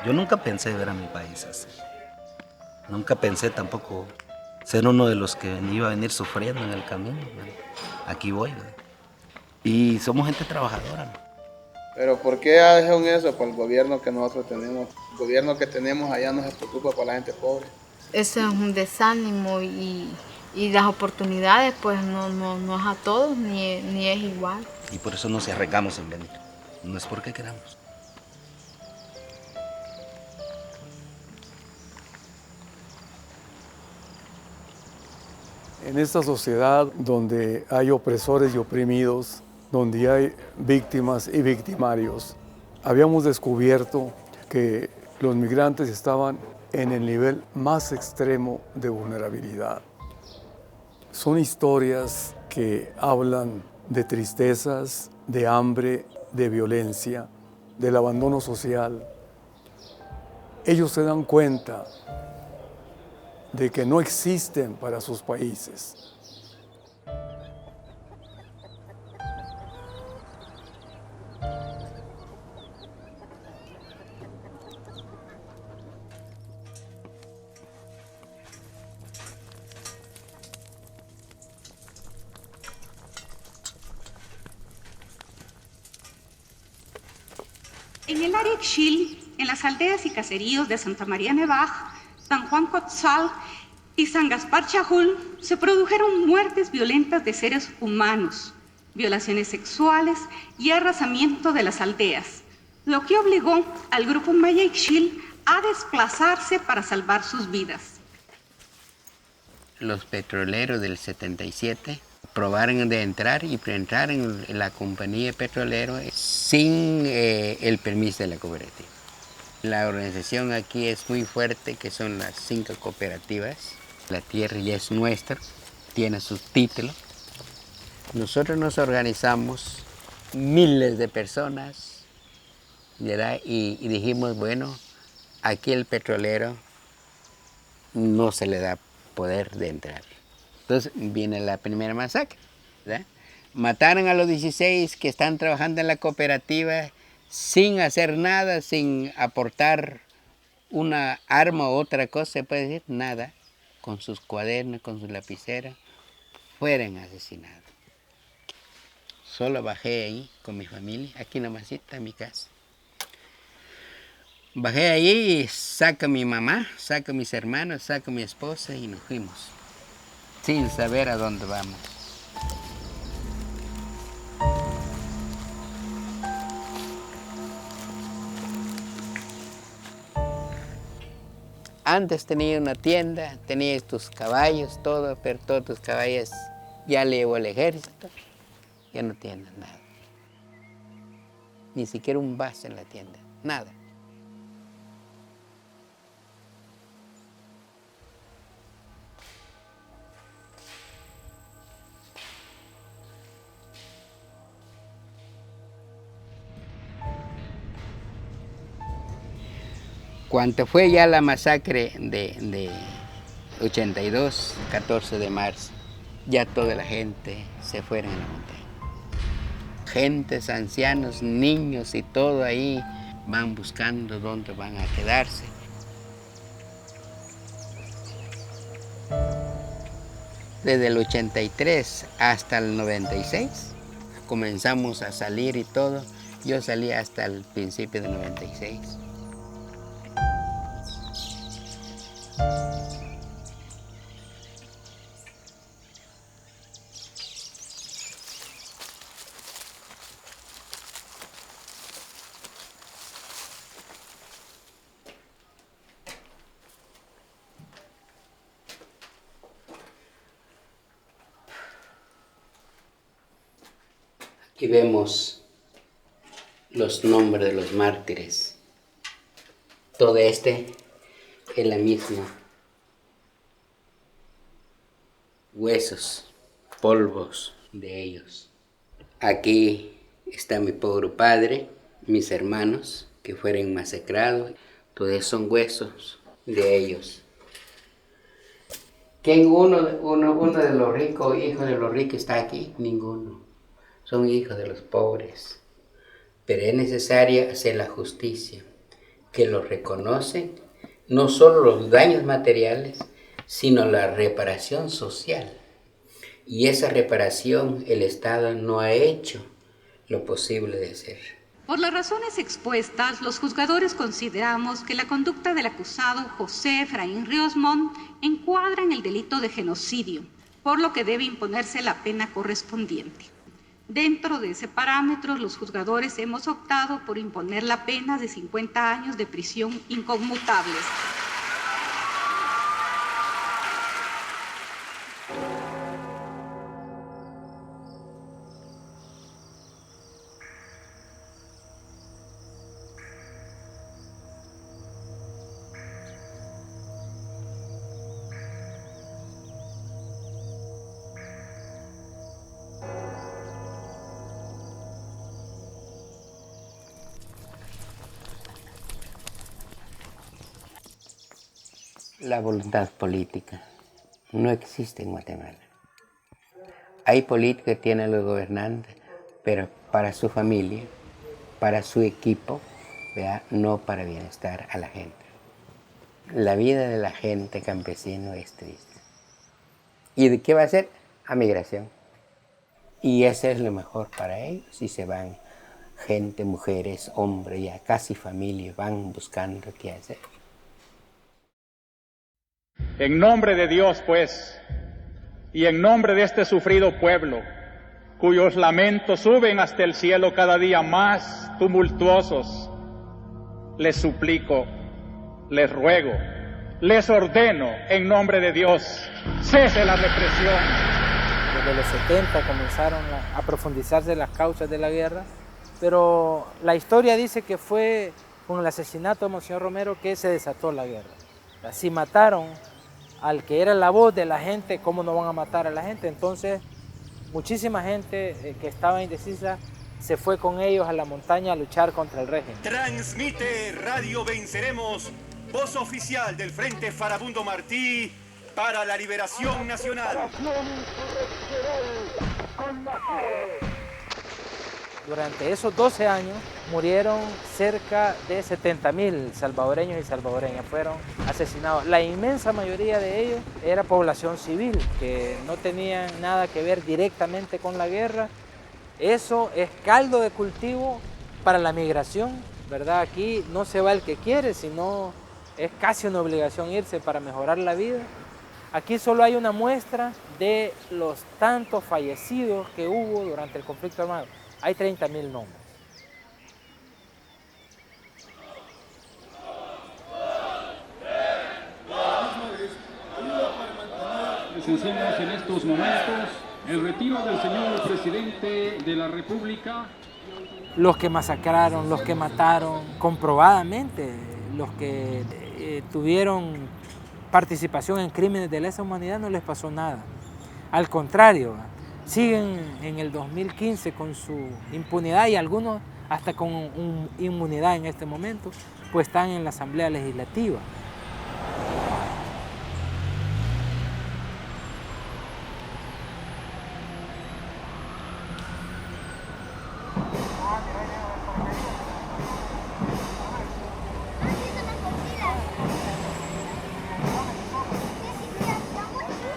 Yo nunca pensé ver a mi país así. Nunca pensé tampoco ser uno de los que iba a venir sufriendo en el camino. ¿Verdad? Aquí voy, ¿verdad? Y somos gente trabajadora, ¿no? Pero ¿por qué hacen eso? Por el gobierno que nosotros tenemos. El gobierno que tenemos allá no se preocupa por la gente pobre. Eso es un desánimo y las oportunidades pues no es a todos ni es igual. Y por eso nos arriesgamos en venir. No es porque queramos. En esta sociedad donde hay opresores y oprimidos, donde hay víctimas y victimarios, habíamos descubierto que los migrantes estaban en el nivel más extremo de vulnerabilidad. Son historias que hablan de tristezas, de hambre, de violencia, del abandono social. Ellos se dan cuenta de que no existen para sus países. En el área Ixchil, en las aldeas y caseríos de Santa María Nevaj, San Juan Cotzal y San Gaspar Chajul, se produjeron muertes violentas de seres humanos, violaciones sexuales y arrasamiento de las aldeas, lo que obligó al grupo Maya Ixchil a desplazarse para salvar sus vidas. Los petroleros del 77 probaron de entrar y entrar en la compañía petrolera sin el permiso de la cooperativa. La organización aquí es muy fuerte, que son las 5 cooperativas. La tierra ya es nuestra, tiene su título. Nosotros nos organizamos, miles de personas, ¿verdad? Y dijimos, bueno, aquí el petrolero no se le da poder de entrar. Entonces viene la primera masacre, ¿verdad? Mataron a los 16 que están trabajando en la cooperativa sin hacer nada, sin aportar una arma o otra cosa, se puede decir, nada, con sus cuadernos, con sus lapiceras, fueron asesinados. Solo bajé ahí con mi familia, aquí nomás está mi casa. Bajé ahí y saco a mi mamá, saco a mis hermanos, saco a mi esposa y nos fuimos, sin saber a dónde vamos. Antes tenía una tienda, tenías tus caballos, todo, pero todos tus caballos ya le llevó el ejército, ya no tienes nada. Ni siquiera un vaso en la tienda, nada. Cuando fue ya la masacre de 82, 14 de marzo, ya toda la gente se fueron a la montaña. Gentes, ancianos, niños y todo ahí van buscando dónde van a quedarse. Desde el 83 hasta el 96 comenzamos a salir y todo. Yo salí hasta el principio del 96. Aquí vemos los nombres de los mártires. Todo este es la misma. Huesos, polvos de ellos. Aquí está mi pobre padre, mis hermanos que fueron masacrados. Todos son huesos de ellos. ¿Quién uno de los ricos, hijo de los ricos está aquí? Ninguno. Son hijos de los pobres. Pero es necesaria hacer la justicia. que lo reconocen, no solo los daños materiales, sino la reparación social. Y esa reparación el Estado no ha hecho lo posible de hacer. Por las razones expuestas, los juzgadores consideramos que la conducta del acusado José Efraín Ríos Montt encuadra en el delito de genocidio, por lo que debe imponerse la pena correspondiente. Dentro de ese parámetro, los juzgadores hemos optado por imponer la pena de 50 años de prisión inconmutables. La voluntad política no existe en Guatemala. Hay política que tienen los gobernantes, pero para su familia, para su equipo, ¿verdad? No para bienestar a la gente. La vida de la gente campesino es triste. ¿Y de qué va a ser? A migración. Y eso es lo mejor para ellos. Si se van gente, mujeres, hombres, ya casi familias, van buscando qué hacer. En nombre de Dios, pues, y en nombre de este sufrido pueblo, cuyos lamentos suben hasta el cielo cada día más tumultuosos, les suplico, les ruego, les ordeno, en nombre de Dios, cese la represión. Desde los 70 comenzaron a profundizarse las causas de la guerra, pero la historia dice que fue con el asesinato de Monseñor Romero que se desató la guerra. Si mataron al que era la voz de la gente, ¿cómo no van a matar a la gente? Entonces, muchísima gente que estaba indecisa se fue con ellos a la montaña a luchar contra el régimen. Transmite Radio Venceremos, voz oficial del Frente Farabundo Martí para la Liberación Nacional. Durante esos 12 años murieron cerca de 70.000 salvadoreños y salvadoreñas, fueron asesinados. La inmensa mayoría de ellos era población civil, que no tenían nada que ver directamente con la guerra. Eso es caldo de cultivo para la migración, ¿verdad? Aquí no se va el que quiere, sino es casi una obligación irse para mejorar la vida. Aquí solo hay una muestra de los tantos fallecidos que hubo durante el conflicto armado. Hay 30.000 nombres. Presenciamos en estos momentos el retiro del señor presidente de la República. Los que masacraron, los que mataron, comprobadamente, los que tuvieron participación en crímenes de lesa humanidad, no les pasó nada. Al contrario, siguen en el 2015 con su impunidad y algunos hasta con inmunidad en este momento, pues están en la Asamblea Legislativa.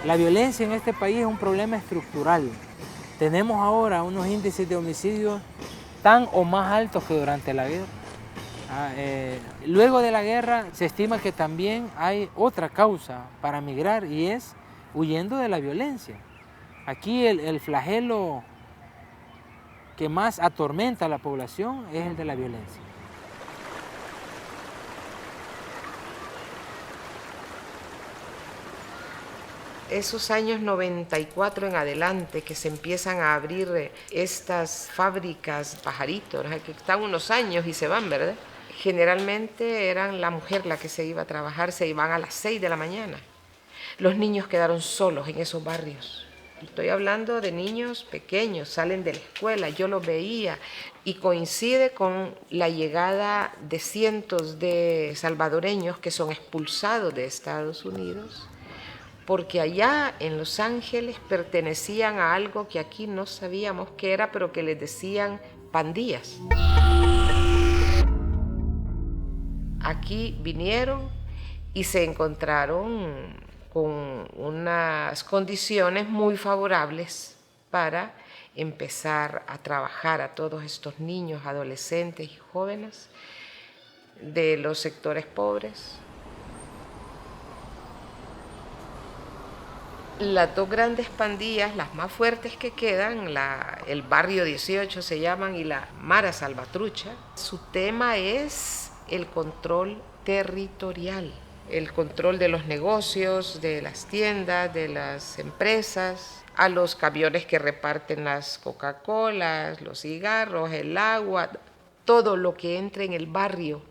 La violencia en este país es un problema estructural. Tenemos ahora unos índices de homicidios tan o más altos que durante la guerra. Luego de la guerra se estima que también hay otra causa para migrar y es huyendo de la violencia. Aquí el flagelo que más atormenta a la población es el de la violencia. Esos años 94 en adelante que se empiezan a abrir estas fábricas pajaritos, que están unos años y se van, ¿verdad? Generalmente eran la mujer la que se iba a trabajar, se iban a las 6 de la mañana. Los niños quedaron solos en esos barrios. Estoy hablando de niños pequeños, salen de la escuela, yo los veía y coincide con la llegada de cientos de salvadoreños que son expulsados de Estados Unidos, porque allá en Los Ángeles pertenecían a algo que aquí no sabíamos qué era, pero que les decían pandillas. aquí vinieron y se encontraron con unas condiciones muy favorables para empezar a trabajar a todos estos niños, adolescentes y jóvenes de los sectores pobres. Las dos grandes pandillas, las más fuertes que quedan, el Barrio 18 se llaman y la Mara Salvatrucha, su tema es el control territorial, el control de los negocios, de las tiendas, de las empresas, a los camiones que reparten las Coca-Colas, los cigarros, el agua, todo lo que entre en el barrio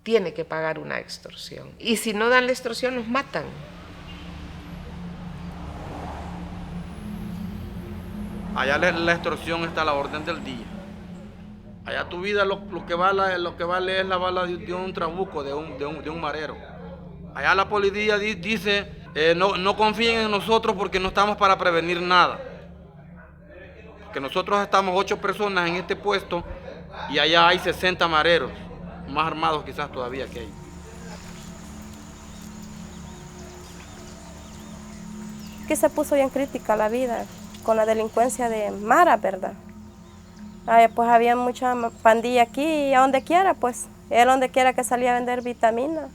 tiene que pagar una extorsión. Y si no dan la extorsión, los matan. Allá la extorsión está a la orden del día. Allá tu vida lo que vale es la bala de un trabuco, de un marero. Allá la policía dice, no confíen en nosotros porque no estamos para prevenir nada. Que nosotros estamos 8 personas en este puesto y allá hay 60 mareros, más armados quizás todavía que hay. Que se puso bien crítica la vida con la delincuencia de Mara, ¿verdad? Pues había mucha pandilla aquí y a donde quiera, pues, él donde quiera que salía a vender vitaminas,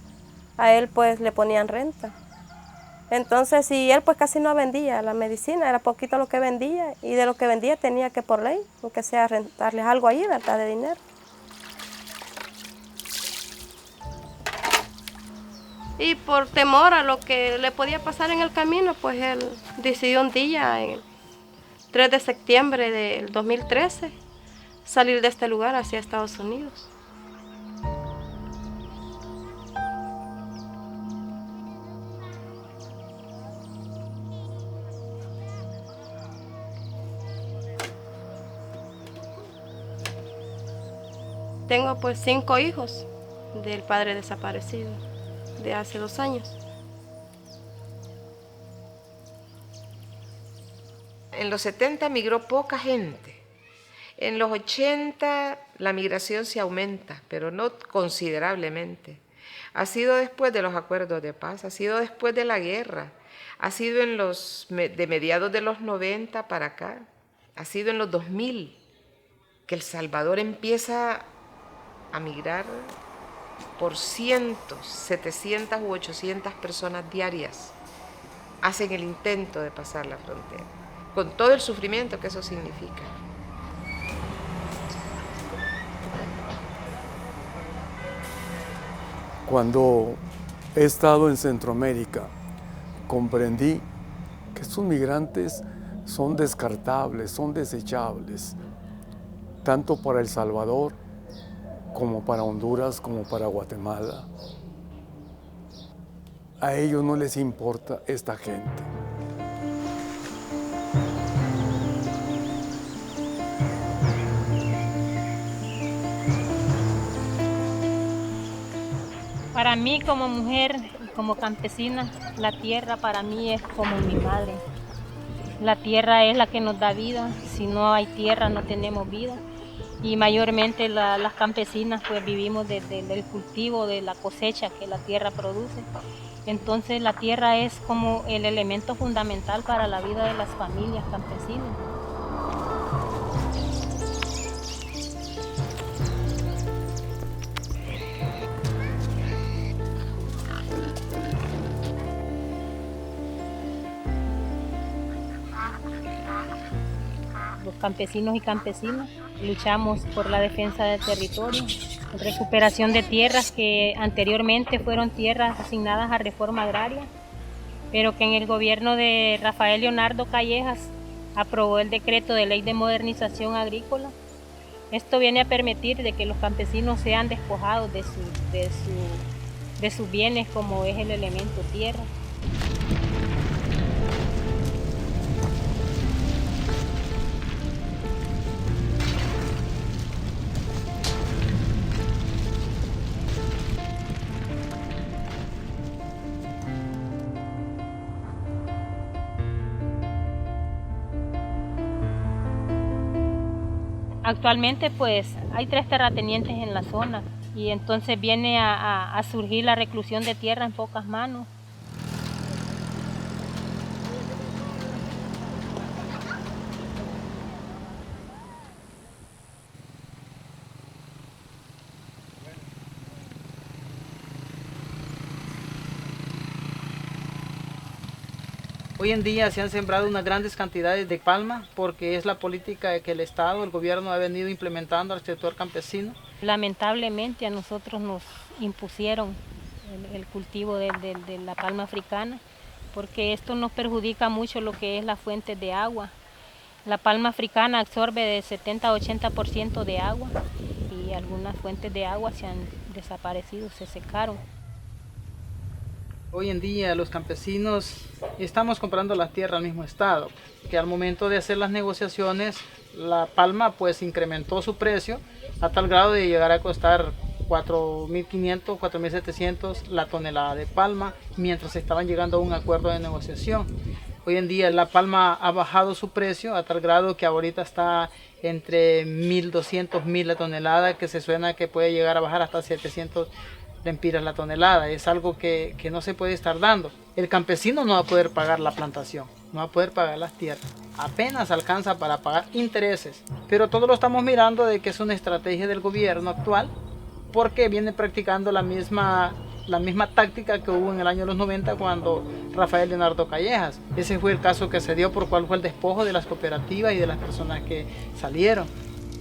a él pues le ponían renta. Entonces, y él pues casi no vendía la medicina, era poquito lo que vendía, y de lo que vendía tenía que por ley, aunque sea rentarles algo ahí, ¿verdad?, de dinero. Y por temor a lo que le podía pasar en el camino, pues él decidió un día, el 3 de septiembre del 2013, salir de este lugar hacia Estados Unidos. Tengo pues 5 hijos del padre desaparecido de hace 2 años. En los 70 migró poca gente. En los 80 la migración se aumenta, pero no considerablemente. Ha sido después de los acuerdos de paz, ha sido después de la guerra, ha sido de mediados de los 90 para acá, ha sido en los 2000 que El Salvador empieza a migrar por cientos, 700 u 800 personas diarias. Hacen el intento de pasar la frontera, con todo el sufrimiento que eso significa. Cuando he estado en Centroamérica, comprendí que estos migrantes son descartables, son desechables, tanto para El Salvador, como para Honduras, como para Guatemala. A ellos no les importa esta gente. Para mí como mujer, como campesina, la tierra para mí es como mi madre. La tierra es la que nos da vida, si no hay tierra no tenemos vida. Y mayormente las campesinas pues vivimos del cultivo, de la cosecha que la tierra produce. Entonces la tierra es como el elemento fundamental para la vida de las familias campesinas. Los campesinos y campesinas luchamos por la defensa del territorio, recuperación de tierras que anteriormente fueron tierras asignadas a reforma agraria, pero que en el gobierno de Rafael Leonardo Callejas aprobó el decreto de ley de modernización agrícola. Esto viene a permitir de que los campesinos sean despojados de sus bienes, como es el elemento tierra. Actualmente pues hay 3 terratenientes en la zona y entonces viene a surgir la reclusión de tierra en pocas manos. Hoy en día se han sembrado unas grandes cantidades de palma porque es la política que el Estado, el gobierno ha venido implementando al sector campesino. Lamentablemente a nosotros nos impusieron el cultivo de la palma africana porque esto nos perjudica mucho lo que es la fuente de agua. La palma africana absorbe de 70 a 80% de agua y algunas fuentes de agua se han desaparecido, se secaron. Hoy en día los campesinos estamos comprando la tierra al mismo Estado, que al momento de hacer las negociaciones la palma pues incrementó su precio a tal grado de llegar a costar 4.500, 4.700 la tonelada de palma, mientras estaban llegando a un acuerdo de negociación. Hoy en día la palma ha bajado su precio a tal grado que ahorita está entre 1.200, 1.000 la tonelada, que se suena que puede llegar a bajar hasta 700 lempiras la tonelada. Es algo que no se puede estar dando. El campesino no va a poder pagar la plantación, no va a poder pagar las tierras. Apenas alcanza para pagar intereses. Pero todo lo estamos mirando de que es una estrategia del gobierno actual porque viene practicando la misma táctica que hubo en el año de los 90 cuando Rafael Leonardo Callejas. Ese fue el caso que se dio por cual fue el despojo de las cooperativas y de las personas que salieron.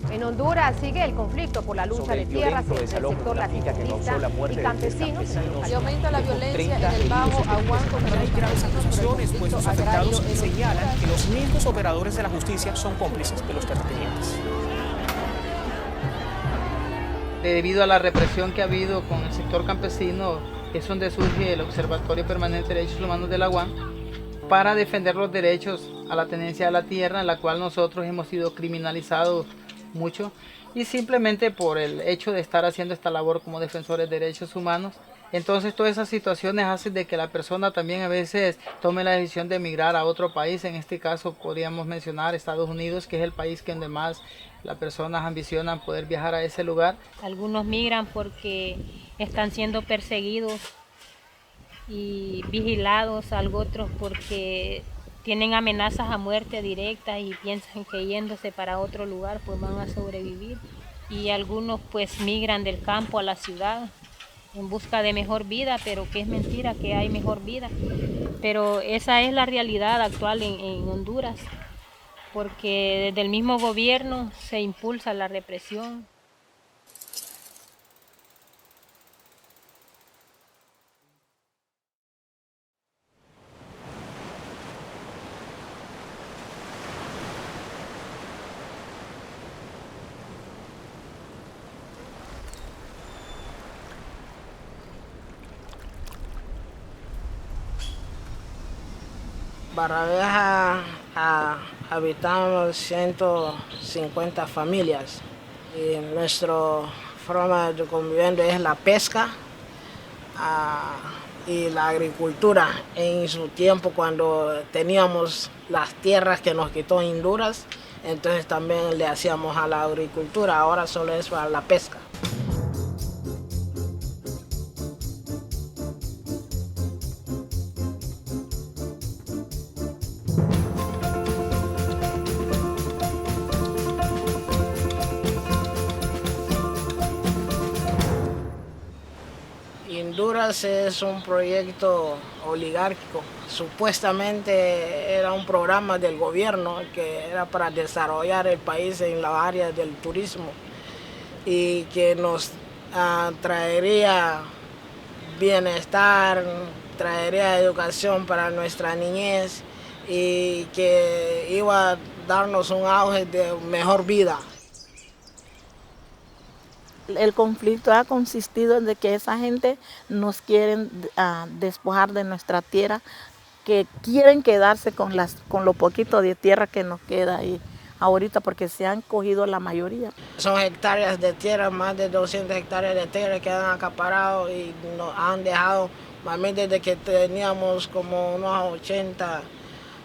En Honduras sigue el conflicto por la lucha de tierras entre el sector latifundista y campesinos. Y aumenta la violencia en el Bajo Aguanco. Hay graves acusaciones, pues los afectados señalan que los mismos operadores de la justicia son cómplices de los terratenientes. Debido a la represión que ha habido con el sector campesino, es donde surge el Observatorio Permanente de Derechos Humanos de la UAM para defender los derechos a la tenencia de la tierra, en la cual nosotros hemos sido criminalizados mucho, y simplemente por el hecho de estar haciendo esta labor como defensores de derechos humanos. Entonces todas esas situaciones hacen de que la persona también a veces tome la decisión de emigrar a otro país. En este caso podríamos mencionar Estados Unidos, que es el país que donde más las personas ambicionan poder viajar a ese lugar. Algunos migran porque están siendo perseguidos y vigilados, otros porque tienen amenazas a muerte directa y piensan que yéndose para otro lugar pues van a sobrevivir. Y algunos pues migran del campo a la ciudad en busca de mejor vida, pero que es mentira que hay mejor vida. Pero esa es la realidad actual en Honduras, porque desde el mismo gobierno se impulsa la represión. Barrabeja habitamos 150 familias y nuestra forma de convivencia es la pesca y la agricultura. En su tiempo cuando teníamos las tierras que nos quitó Honduras, entonces también le hacíamos a la agricultura, ahora solo es para la pesca. Honduras es un proyecto oligárquico. Supuestamente era un programa del gobierno que era para desarrollar el país en la área del turismo y que nos traería bienestar, traería educación para nuestra niñez y que iba a darnos un auge de mejor vida. El conflicto ha consistido en que esa gente nos quieren despojar de nuestra tierra, que quieren quedarse con lo poquito de tierra que nos queda ahí ahorita, porque se han cogido la mayoría. Son hectáreas de tierra, más de 200 hectáreas de tierra que han acaparado y nos han dejado, más bien desde que teníamos como unos 80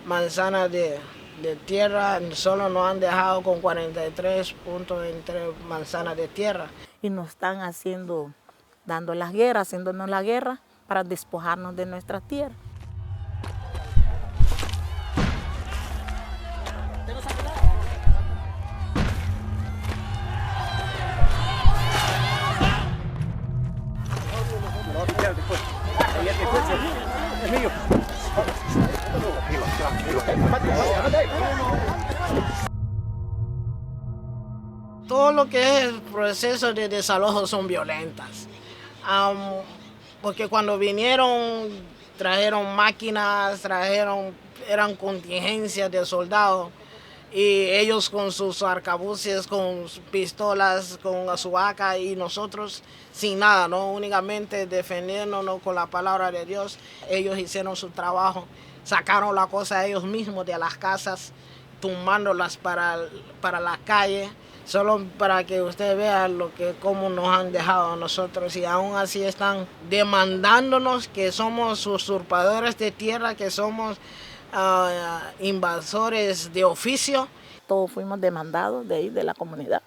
manzanas de tierra, solo nos han dejado con 43.23 manzanas de tierra. Y nos están dando las guerras, haciéndonos la guerra para despojarnos de nuestra tierra. Todo lo que es el proceso de desalojo son violentas. Porque cuando vinieron, trajeron máquinas, eran contingencias de soldados, y ellos con sus arcabuces, con sus pistolas, con su AK, y nosotros sin nada, ¿no? Únicamente defendiéndonos con la palabra de Dios. Ellos hicieron su trabajo, sacaron la cosa ellos mismos de las casas, tumbándolas para la calle, solo para que ustedes vean cómo nos han dejado a nosotros, y aún así están demandándonos que somos usurpadores de tierra, que somos invasores de oficio. Todos fuimos demandados de ahí, de la comunidad.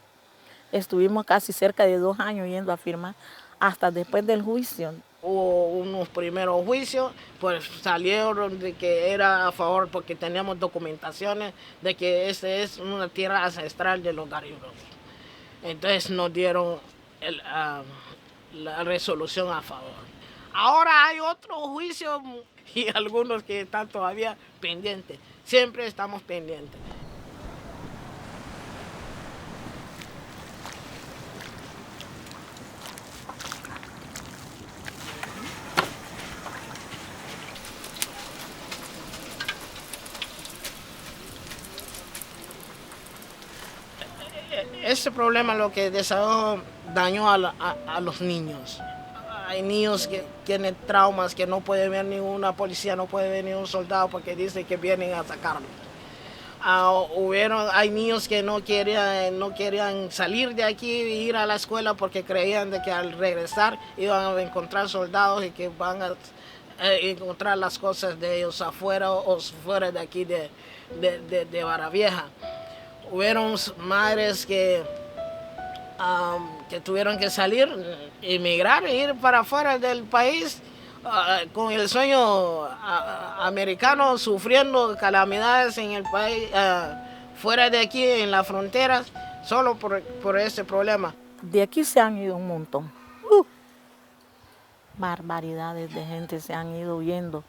Estuvimos casi cerca de 2 años yendo a firmar, hasta después del juicio. Hubo unos primeros juicios, pues salieron de que era a favor, porque teníamos documentaciones de que esta es una tierra ancestral de los garífunas. Entonces nos dieron la resolución a favor. Ahora hay otro juicio y algunos que están todavía pendientes. Siempre estamos pendientes. Este problema lo que desarrolló dañó a los niños. Hay niños que tienen traumas, que no puede ver ninguna policía, no puede ver ningún soldado porque dice que vienen a sacarlos. Hay niños que no querían salir de aquí e ir a la escuela porque creían de que al regresar iban a encontrar soldados y que van a encontrar las cosas de ellos afuera o fuera de aquí de Barra Vieja. Hubieron madres que tuvieron que salir, emigrar, ir para afuera del país con el sueño americano, sufriendo calamidades en el país, fuera de aquí, en las fronteras, solo por ese problema. De aquí se han ido un montón. Barbaridades de gente se han ido huyendo.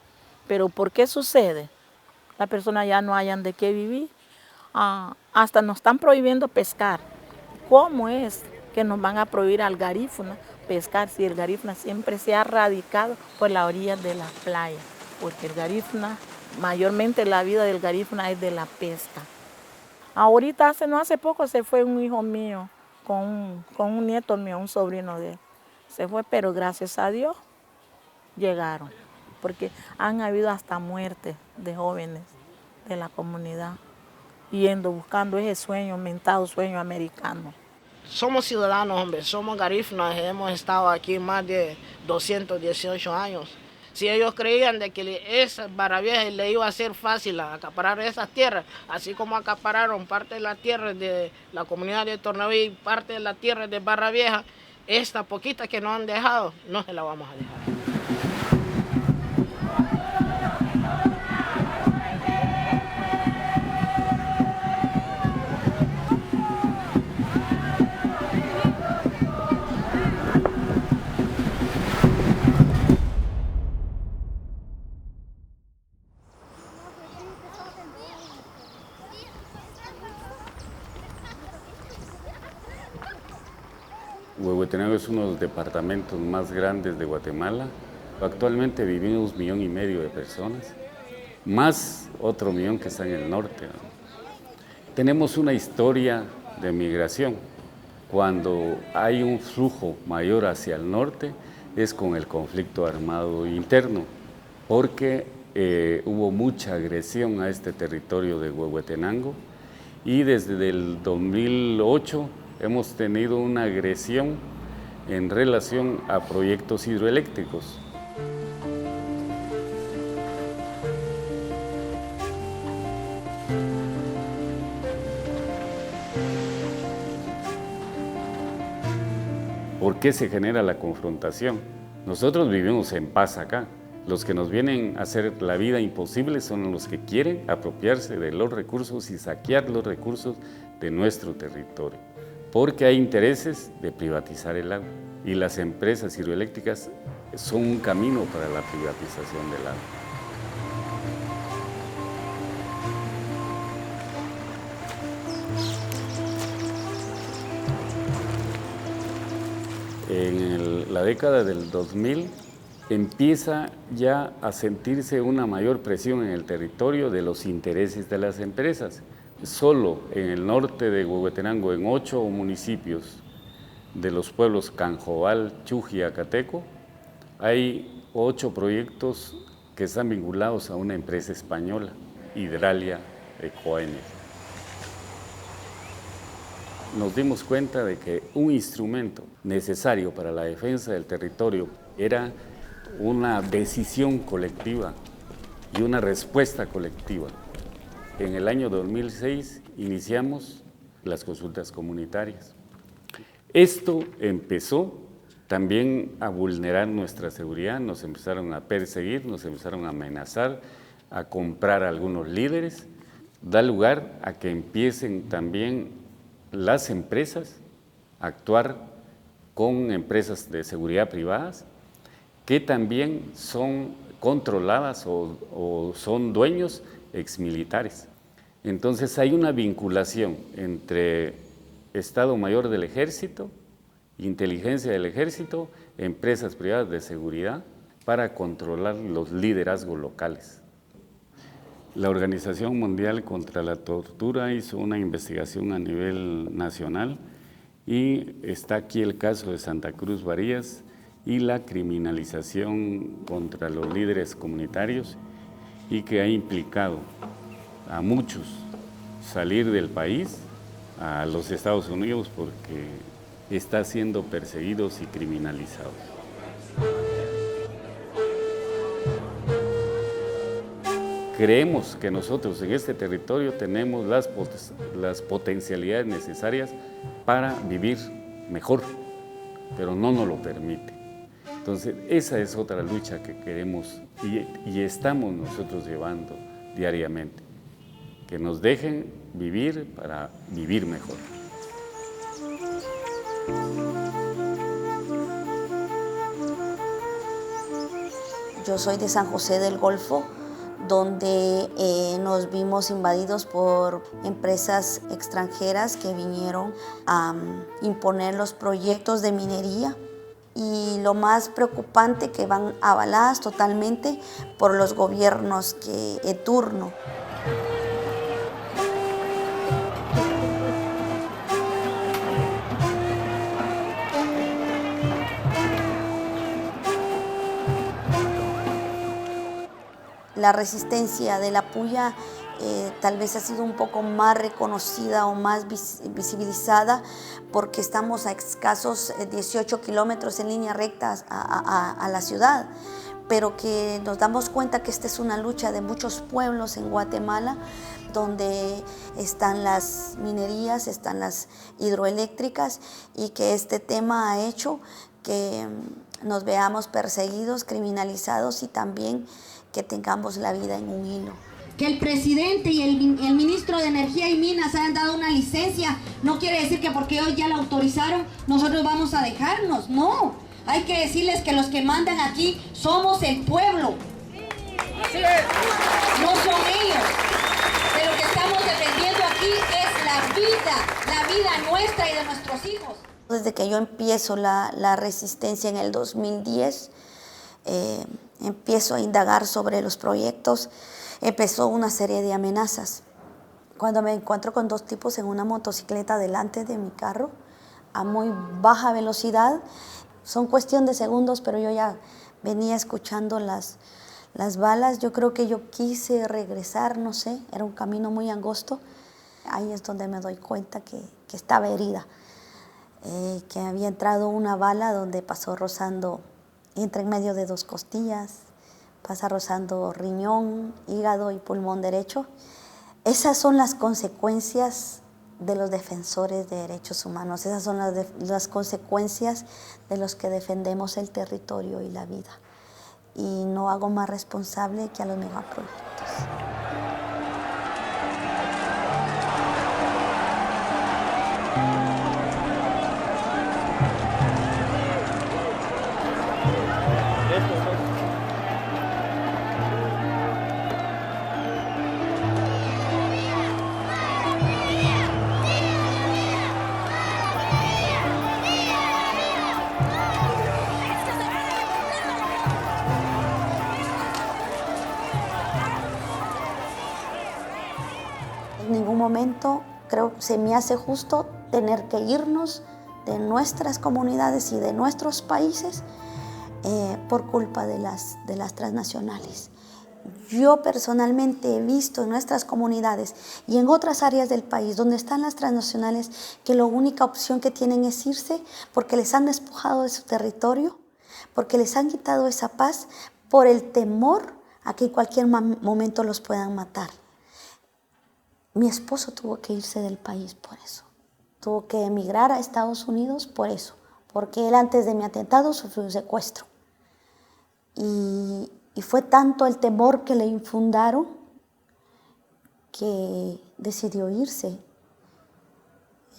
¿Pero por qué sucede? Las personas ya no hayan de qué vivir. Hasta nos están prohibiendo pescar. ¿Cómo es que nos van a prohibir al garífuna pescar si el garífuna siempre se ha radicado por la orilla de la playa? Porque el garífuna, mayormente la vida del garífuna es de la pesca. Ahorita, no hace poco, se fue un hijo mío con un nieto mío, un sobrino de él. Se fue, pero gracias a Dios llegaron, porque han habido hasta muertes de jóvenes de la comunidad, buscando ese sueño, mentado sueño americano. Somos ciudadanos, hombre, somos garífunas, hemos estado aquí más de 218 años. Si ellos creían de que esa Barra Vieja le iba a ser fácil acaparar esas tierras, así como acapararon parte de las tierras de la comunidad de Tornaví y parte de las tierras de Barra Vieja, esta poquita que nos han dejado, no se la vamos a dejar. Huehuetenango es uno de los departamentos más grandes de Guatemala. Actualmente vivimos 1,5 millones de personas, más otro 1 millón que está en el norte. Tenemos una historia de migración. Cuando hay un flujo mayor hacia el norte es con el conflicto armado interno, porque hubo mucha agresión a este territorio de Huehuetenango, y desde el 2008 hemos tenido una agresión en relación a proyectos hidroeléctricos. ¿Por qué se genera la confrontación? Nosotros vivimos en paz acá. Los que nos vienen a hacer la vida imposible son los que quieren apropiarse de los recursos y saquear los recursos de nuestro territorio, porque hay intereses de privatizar el agua y las empresas hidroeléctricas son un camino para la privatización del agua. En la década del 2000 empieza ya a sentirse una mayor presión en el territorio de los intereses de las empresas. Solo en el norte de Huehuetenango, en 8 municipios de los pueblos Canjobal, Chuji y Acateco, hay 8 proyectos que están vinculados a una empresa española, Hidralia Ecoenergy. Nos dimos cuenta de que un instrumento necesario para la defensa del territorio era una decisión colectiva y una respuesta colectiva. En el año 2006 iniciamos las consultas comunitarias. Esto empezó también a vulnerar nuestra seguridad, nos empezaron a perseguir, nos empezaron a amenazar, a comprar a algunos líderes, da lugar a que empiecen también las empresas a actuar con empresas de seguridad privadas que también son controladas o son dueños exmilitares. Entonces hay una vinculación entre Estado Mayor del Ejército, inteligencia del Ejército, empresas privadas de seguridad para controlar los liderazgos locales. La Organización Mundial contra la Tortura hizo una investigación a nivel nacional y está aquí el caso de Santa Cruz Varías y la criminalización contra los líderes comunitarios y que ha implicado a muchos salir del país a los Estados Unidos porque están siendo perseguidos y criminalizados. Creemos que nosotros en este territorio tenemos las potencialidades necesarias para vivir mejor, pero no nos lo permite. Entonces, esa es otra lucha que queremos y estamos nosotros llevando diariamente, que nos dejen vivir para vivir mejor. Yo soy de San José del Golfo, donde nos vimos invadidos por empresas extranjeras que vinieron a imponer los proyectos de minería. Y lo más preocupante, que van avaladas totalmente por los gobiernos de turno. La resistencia de la puya tal vez ha sido un poco más reconocida o más visibilizada porque estamos a escasos 18 kilómetros en línea recta a la ciudad, pero que nos damos cuenta que esta es una lucha de muchos pueblos en Guatemala, donde están las minerías, están las hidroeléctricas, y que este tema ha hecho que nos veamos perseguidos, criminalizados y también que tengamos la vida en un hilo. Que el presidente y el ministro de Energía y Minas hayan dado una licencia no quiere decir que porque hoy ya la autorizaron nosotros vamos a dejarnos, no. Hay que decirles que los que mandan aquí somos el pueblo. Así es. No son ellos. De lo que estamos defendiendo aquí es la vida nuestra y de nuestros hijos. Desde que yo empiezo la resistencia en el 2010, empiezo a indagar sobre los proyectos, empezó una serie de amenazas. Cuando me encuentro con 2 tipos en una motocicleta delante de mi carro, a muy baja velocidad, son cuestión de segundos, pero yo ya venía escuchando las balas. Yo creo que yo quise regresar, no sé, era un camino muy angosto. Ahí es donde me doy cuenta que estaba herida, que había entrado una bala donde pasó rozando, entra en medio de 2 costillas, pasa rozando riñón, hígado y pulmón derecho. Esas son las consecuencias de los defensores de derechos humanos. Esas son las consecuencias de los que defendemos el territorio y la vida. Y no hago más responsable que a los megaproyectos. En ningún momento creo que se me hace justo tener que irnos de nuestras comunidades y de nuestros países por culpa de las transnacionales. Yo personalmente he visto en nuestras comunidades y en otras áreas del país donde están las transnacionales que la única opción que tienen es irse porque les han despojado de su territorio, porque les han quitado esa paz por el temor a que en cualquier momento los puedan matar. Mi esposo tuvo que irse del país por eso. Tuvo que emigrar a Estados Unidos por eso, porque él antes de mi atentado sufrió un secuestro. Y fue tanto el temor que le infundaron que decidió irse,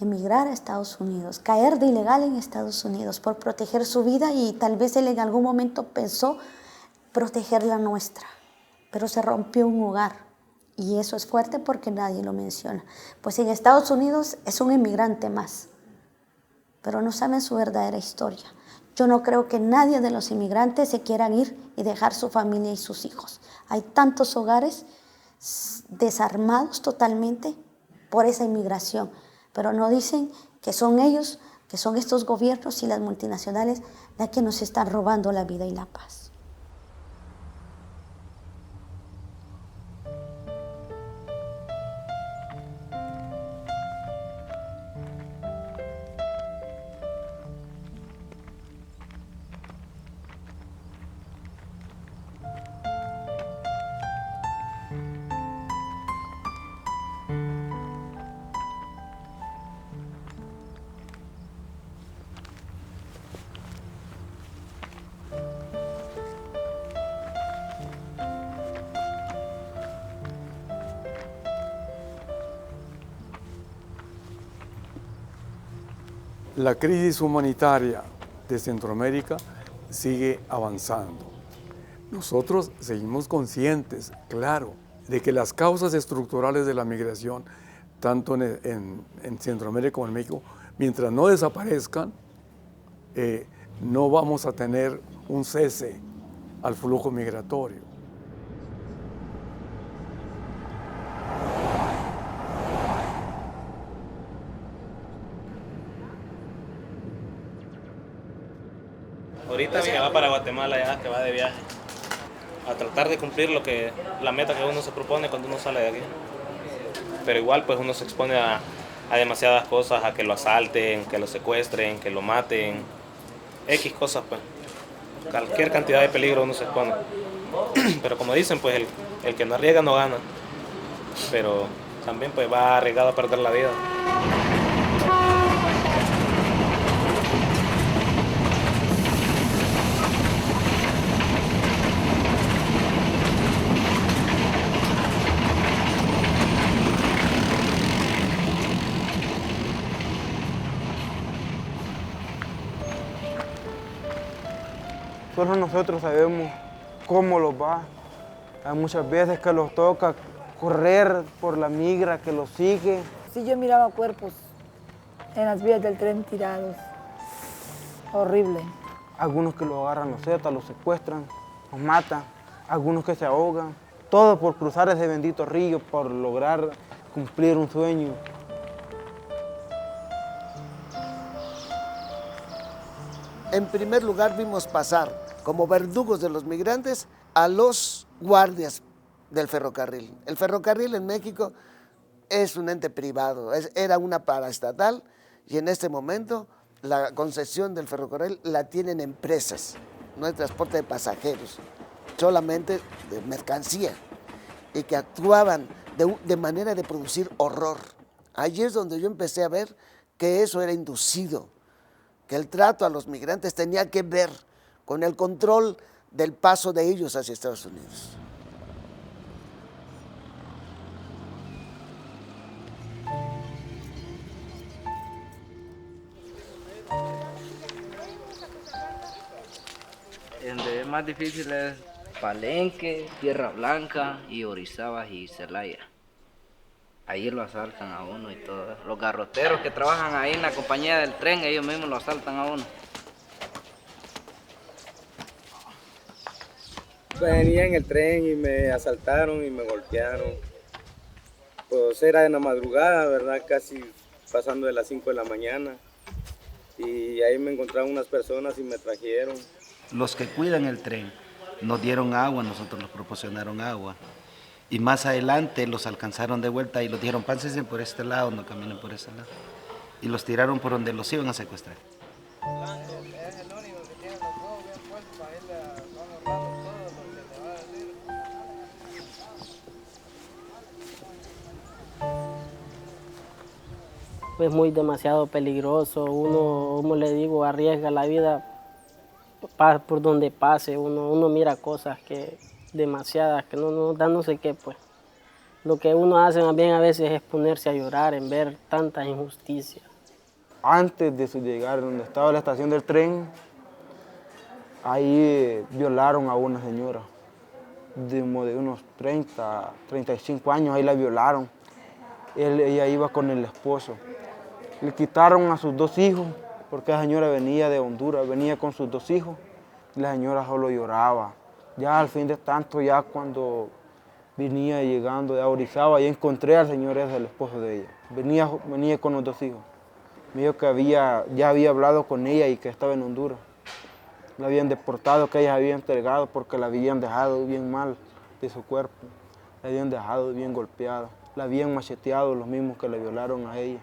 emigrar a Estados Unidos, caer de ilegal en Estados Unidos por proteger su vida y tal vez él en algún momento pensó proteger la nuestra, pero se rompió un hogar. Y eso es fuerte porque nadie lo menciona. Pues en Estados Unidos es un inmigrante más, pero no saben su verdadera historia. Yo no creo que nadie de los inmigrantes se quieran ir y dejar su familia y sus hijos. Hay tantos hogares desarmados totalmente por esa inmigración, pero no dicen que son ellos, que son estos gobiernos y las multinacionales las que nos están robando la vida y la paz. La crisis humanitaria de Centroamérica sigue avanzando. Nosotros seguimos conscientes, claro, de que las causas estructurales de la migración, tanto en Centroamérica como en México, mientras no desaparezcan, no vamos a tener un cese al flujo migratorio. Ahorita que va para Guatemala ya, que va de viaje, a tratar de cumplir la meta que uno se propone cuando uno sale de aquí. Pero igual pues uno se expone a demasiadas cosas, a que lo asalten, que lo secuestren, que lo maten, X cosas pues. Cualquier cantidad de peligro uno se expone. Pero como dicen pues el que no arriesga no gana. Pero también pues va arriesgado a perder la vida. Solo nosotros sabemos cómo los va. Hay muchas veces que los toca correr por la migra que los sigue. Sí, yo miraba cuerpos en las vías del tren tirados. Horrible. Algunos que los agarran los zetas, los secuestran, los matan. Algunos que se ahogan. Todo por cruzar ese bendito río, por lograr cumplir un sueño. En primer lugar vimos pasar como verdugos de los migrantes a los guardias del ferrocarril. El ferrocarril en México es un ente privado, era una paraestatal y en este momento la concesión del ferrocarril la tienen empresas, no es transporte de pasajeros, solamente de mercancía y que actuaban de manera de producir horror. Allí es donde yo empecé a ver que eso era inducido, que el trato a los migrantes tenía que ver con el control del paso de ellos hacia Estados Unidos. Donde es más difícil es Palenque, Tierra Blanca y Orizaba y Celaya. Ahí lo asaltan a uno y todo. Los garroteros que trabajan ahí en la compañía del tren, ellos mismos lo asaltan a uno. Venía en el tren y me asaltaron y me golpearon. Pues era en la madrugada, ¿verdad? Casi pasando de las 5 de la mañana. Y ahí me encontraron unas personas y me trajeron. Los que cuidan el tren nos dieron agua, nosotros los proporcionaron agua. Y más adelante los alcanzaron de vuelta y los dijeron, pásense por este lado, no caminen por ese lado. Y los tiraron por donde los iban a secuestrar. Es muy demasiado peligroso, uno, como le digo, arriesga la vida por donde pase, uno mira cosas que demasiadas, que no sé qué, pues. Lo que uno hace más bien a veces es ponerse a llorar en ver tanta injusticia. Antes de su llegar donde estaba la estación del tren, ahí violaron a una señora de unos 30, 35 años, ahí la violaron. Ella iba con el esposo. Le quitaron a sus 2 hijos, porque la señora venía de Honduras, venía con sus 2 hijos, y la señora solo lloraba. Ya al fin de tanto, ya cuando venía llegando de Orizaba, ya encontré al señor ese, el esposo de ella. Venía con los 2 hijos. Me dijo que ya había hablado con ella y que estaba en Honduras. La habían deportado, que ella había entregado porque la habían dejado bien mal de su cuerpo. La habían dejado bien golpeada. La habían macheteado los mismos que la violaron a ella.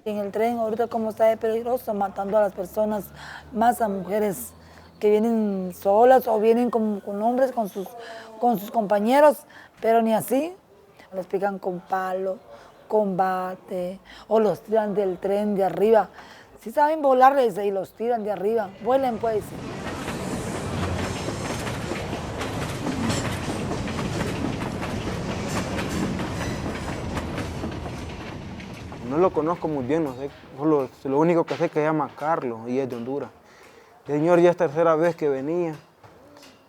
En el tren, ahorita como está de peligroso, matando a las personas, más a mujeres que vienen solas o vienen con hombres, con sus compañeros, pero ni así. Los pican con palo, con bate, o los tiran del tren de arriba. Si saben volarles y los tiran de arriba, vuelen pues. No lo conozco muy bien, no sé, lo único que sé es que se llama Carlos y es de Honduras. El señor ya es 3ª vez que venía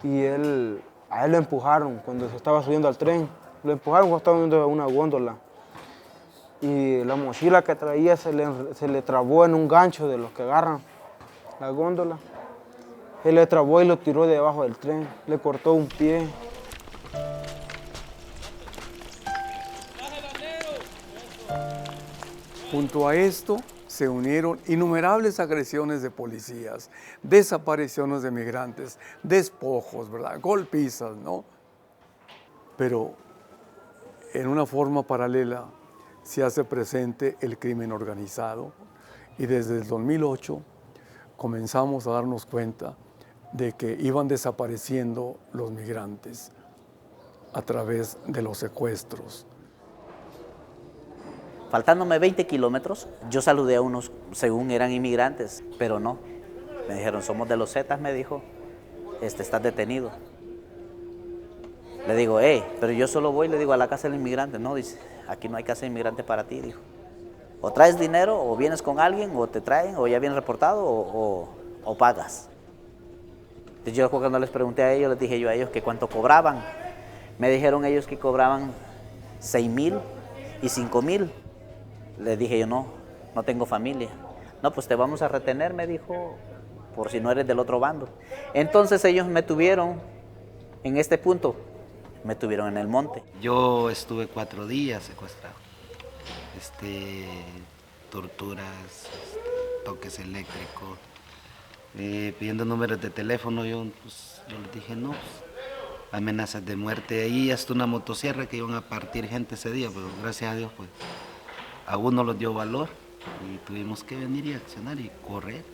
y a él lo empujaron cuando se estaba subiendo al tren. Lo empujaron cuando estaba subiendo a una góndola. Y la mochila que traía se le trabó en un gancho de los que agarran la góndola. Él le trabó y lo tiró debajo del tren, le cortó un pie. Junto a esto se unieron innumerables agresiones de policías, desapariciones de migrantes, despojos, ¿verdad? Golpizas, ¿no? Pero en una forma paralela se hace presente el crimen organizado y desde el 2008 comenzamos a darnos cuenta de que iban desapareciendo los migrantes a través de los secuestros. Faltándome 20 kilómetros, yo saludé a unos, según eran inmigrantes, pero no. Me dijeron, somos de los Zetas, me dijo, estás detenido. Le digo, pero yo solo voy, le digo, a la casa del inmigrante. No, dice, aquí no hay casa de inmigrante para ti, dijo. O traes dinero, o vienes con alguien, o te traen, o ya vienes reportado, o pagas. Entonces yo cuando les pregunté a ellos, les dije yo a ellos que cuánto cobraban. Me dijeron ellos que cobraban 6,000 y 5,000. Le dije yo, no tengo familia. No, pues te vamos a retener, me dijo, por si no eres del otro bando. Entonces ellos me tuvieron en este punto, me tuvieron en el monte. Yo estuve 4 días secuestrado. Torturas, toques eléctricos, pidiendo números de teléfono. Yo les dije no, amenazas de muerte. Ahí hasta una motosierra que iban a partir gente ese día, pero gracias a Dios pues a uno los dio valor y tuvimos que venir y accionar y correr.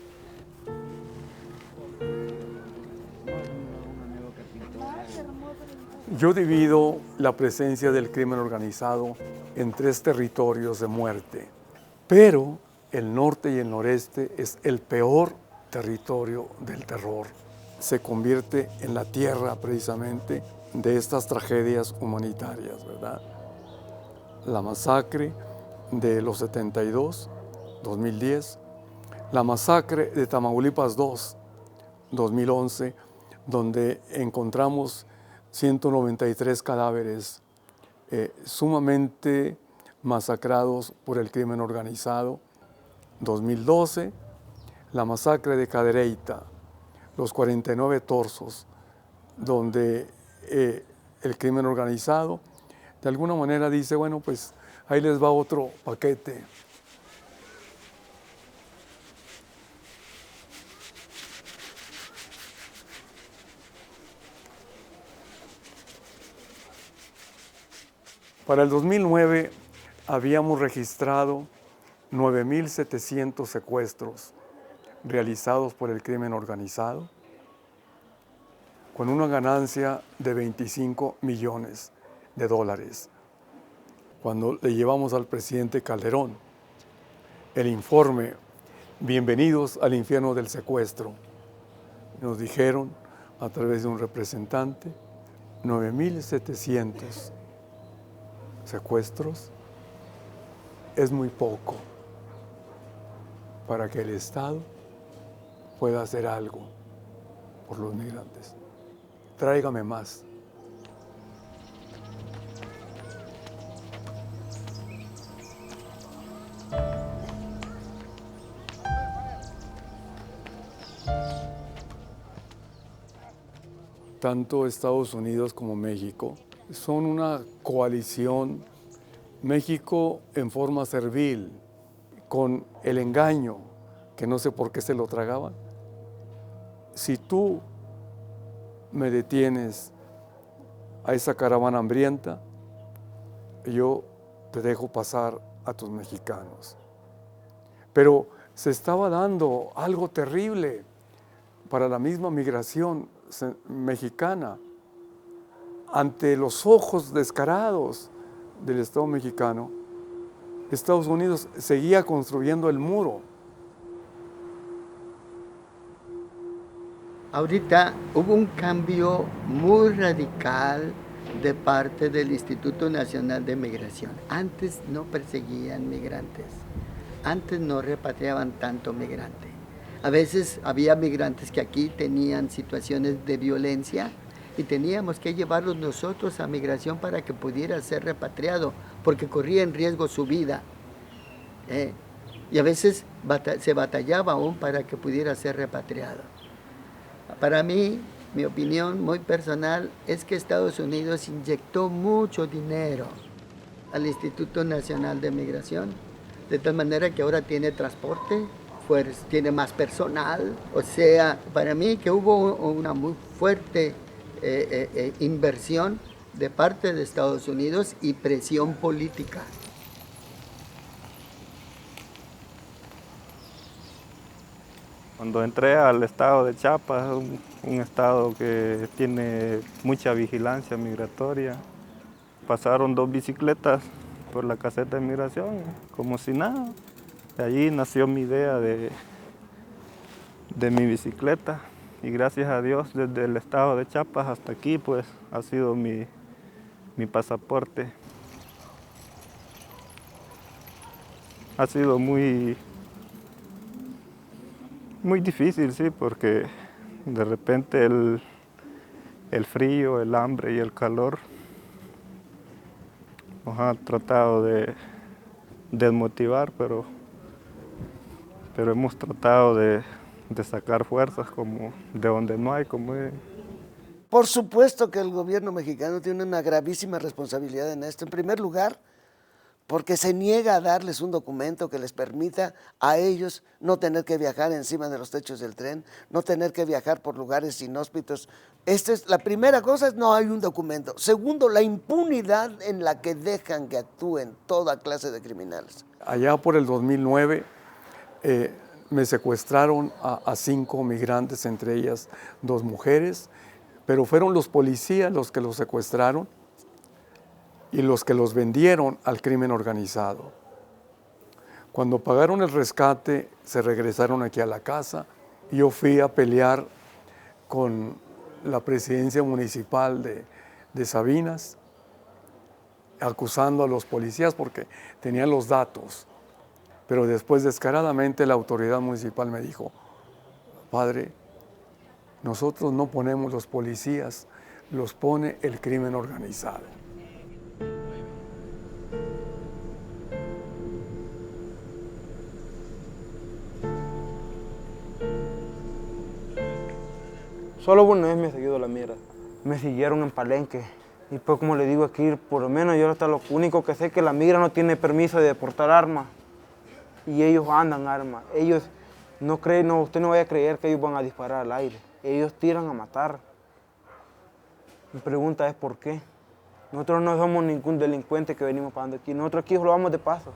Yo divido la presencia del crimen organizado en 3 territorios de muerte. Pero el norte y el noreste es el peor territorio del terror. Se convierte en la tierra precisamente de estas tragedias humanitarias, ¿verdad? La masacre de los 72, 2010, la masacre de Tamaulipas 2, 2011, donde encontramos 193 cadáveres sumamente masacrados por el crimen organizado. 2012, la masacre de Cadereyta, los 49 torsos, donde el crimen organizado de alguna manera dice, bueno, pues ahí les va otro paquete. Para el 2009 habíamos registrado 9.700 secuestros realizados por el crimen organizado, con una ganancia de 25 millones de dólares. Cuando le llevamos al presidente Calderón el informe Bienvenidos al infierno del secuestro, nos dijeron a través de un representante 9.700 secuestros es muy poco para que el Estado pueda hacer algo por los migrantes. Tráigame más. Tanto Estados Unidos como México son una coalición, México en forma servil, con el engaño, que no sé por qué se lo tragaban. Si tú me detienes a esa caravana hambrienta, yo te dejo pasar a tus mexicanos. Pero se estaba dando algo terrible para la misma migración mexicana. Ante los ojos descarados del Estado mexicano, Estados Unidos seguía construyendo el muro. Ahorita hubo un cambio muy radical de parte del Instituto Nacional de Migración. Antes no perseguían migrantes, antes no repatriaban tanto migrante. A veces había migrantes que aquí tenían situaciones de violencia y teníamos que llevarlos nosotros a migración para que pudiera ser repatriado, porque corría en riesgo su vida. Y a veces se batallaba aún para que pudiera ser repatriado. Para mí, mi opinión muy personal es que Estados Unidos inyectó mucho dinero al Instituto Nacional de Migración, de tal manera que ahora tiene transporte, tiene más personal. O sea, para mí que hubo una muy fuerte inversión de parte de Estados Unidos y presión política. Cuando entré al estado de Chiapas, un estado que tiene mucha vigilancia migratoria, pasaron 2 bicicletas por la caseta de migración, como si nada. De allí nació mi idea de mi bicicleta. Y gracias a Dios, desde el estado de Chiapas hasta aquí, pues ha sido mi pasaporte. Ha sido muy difícil, sí, porque de repente el frío, el hambre y el calor nos han tratado de desmotivar, pero hemos tratado de sacar fuerzas como de donde no hay, como es. Por supuesto que el gobierno mexicano tiene una gravísima responsabilidad en esto. En primer lugar, porque se niega a darles un documento que les permita a ellos no tener que viajar encima de los techos del tren, no tener que viajar por lugares inhóspitos. La primera cosa es no hay un documento. Segundo, la impunidad en la que dejan que actúen toda clase de criminales. Allá por el 2009 me secuestraron a 5 migrantes, entre ellas 2 mujeres, pero fueron los policías los que los secuestraron y los que los vendieron al crimen organizado. Cuando pagaron el rescate, se regresaron aquí a la casa. Yo fui a pelear con la presidencia municipal de Sabinas, acusando a los policías porque tenían los datos. Pero después, descaradamente, la autoridad municipal me dijo: padre, nosotros no ponemos los policías, los pone el crimen organizado. Solo una vez me ha seguido la mierda. Me siguieron en Palenque. Y pues como le digo aquí, por lo menos yo hasta lo único que sé es que la migra no tiene permiso de portar armas. Y ellos andan armas. Ellos no creen, no, usted no vaya a creer que ellos van a disparar al aire. Ellos tiran a matar. Mi pregunta es ¿por qué? Nosotros no somos ningún delincuente que venimos pagando aquí. Nosotros aquí solo vamos de paso.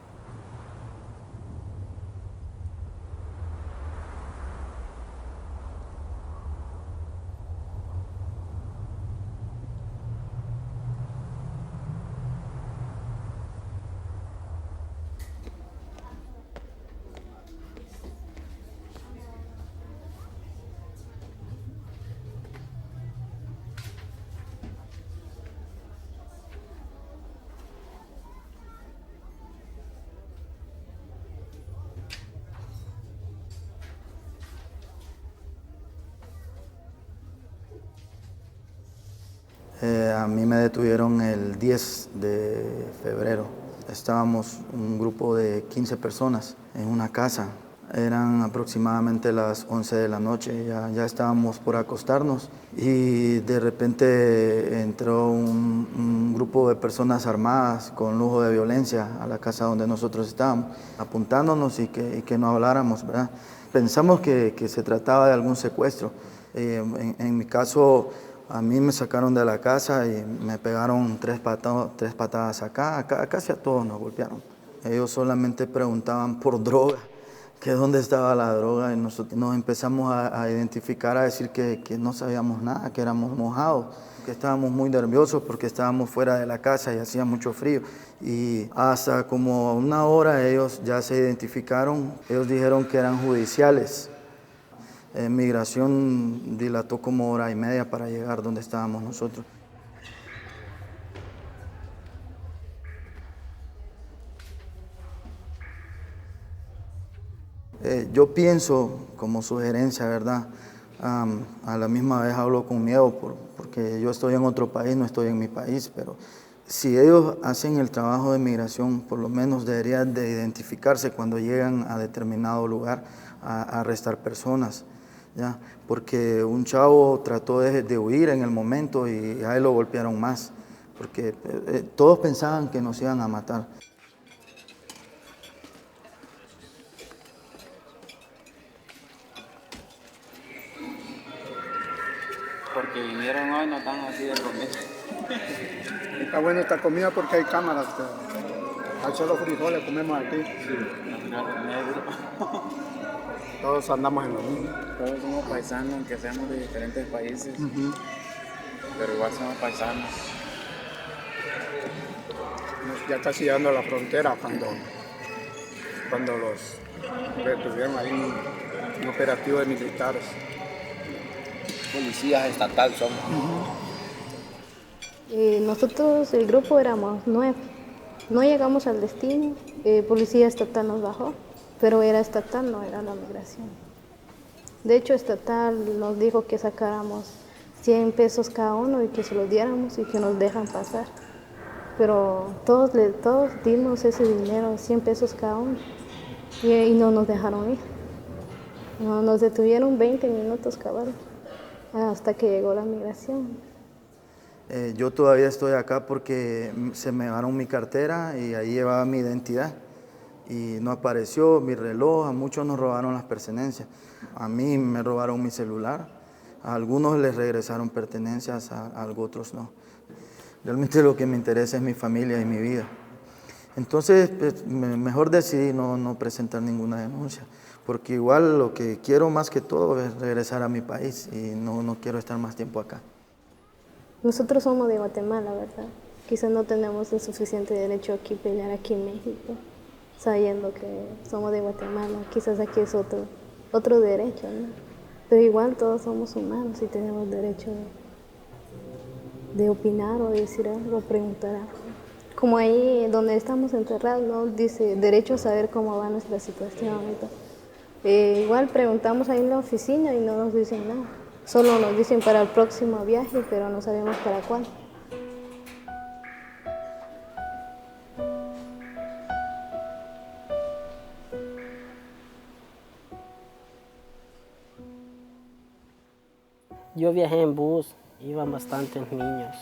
A mí me detuvieron el 10 de febrero. Estábamos un grupo de 15 personas en una casa. Eran aproximadamente las 11 de la noche, ya estábamos por acostarnos y de repente entró un grupo de personas armadas con lujo de violencia a la casa donde nosotros estábamos, apuntándonos y que no habláramos, ¿verdad? Pensamos que se trataba de algún secuestro. En mi caso, a mí me sacaron de la casa y me pegaron tres patadas acá, casi a todos nos golpearon. Ellos solamente preguntaban por droga, que dónde estaba la droga, y nosotros nos empezamos a identificar, a decir que no sabíamos nada, que éramos mojados, que estábamos muy nerviosos porque estábamos fuera de la casa y hacía mucho frío. Y hasta como una hora ellos ya se identificaron, ellos dijeron que eran judiciales. Migración dilató como hora y media para llegar donde estábamos nosotros. Yo pienso, como sugerencia, ¿verdad? A la misma vez hablo con miedo porque yo estoy en otro país, no estoy en mi país, pero si ellos hacen el trabajo de migración, por lo menos deberían de identificarse cuando llegan a determinado lugar a arrestar personas, ¿ya? Porque un chavo trató de huir en el momento y a él lo golpearon más, porque todos pensaban que nos iban a matar. Porque vinieron hoy, no están así de comida. Está buena esta comida porque hay cámaras. Hay solo frijoles, comemos aquí. Todos andamos en lo mismo. Todos somos paisanos, aunque seamos de diferentes países, pero igual somos paisanos. Ya casi llegando a la frontera cuando los detuvieron ahí un operativo de militares. Policías estatal somos. Nosotros, el grupo, éramos 9. No llegamos al destino, policía estatal nos bajó, pero era estatal, no era la migración. De hecho, estatal nos dijo que sacáramos 100 pesos cada uno y que se los diéramos y que nos dejan pasar. Pero todos dimos ese dinero, 100 pesos cada uno, y no nos dejaron ir. No, nos detuvieron 20 minutos cabal, hasta que llegó la migración. Yo todavía estoy acá porque se me llevaron mi cartera y ahí llevaba mi identidad y no apareció mi reloj. A muchos nos robaron las pertenencias. A mí me robaron mi celular, a algunos les regresaron pertenencias, a otros no. Realmente lo que me interesa es mi familia y mi vida. Entonces, pues, mejor decidí no presentar ninguna denuncia, porque igual lo que quiero más que todo es regresar a mi país y no quiero estar más tiempo acá. Nosotros somos de Guatemala, ¿verdad? Quizás no tenemos el suficiente derecho aquí a pelear aquí en México, sabiendo que somos de Guatemala. Quizás aquí es otro derecho, ¿no? Pero igual todos somos humanos y tenemos derecho de opinar o de decir algo, preguntar algo. Como ahí donde estamos enterrados, ¿no? Dice derecho a saber cómo va nuestra situación. Igual preguntamos ahí en la oficina y no nos dicen nada. Solo nos dicen para el próximo viaje, pero no sabemos para cuál. Yo viajé en bus, iban bastantes niños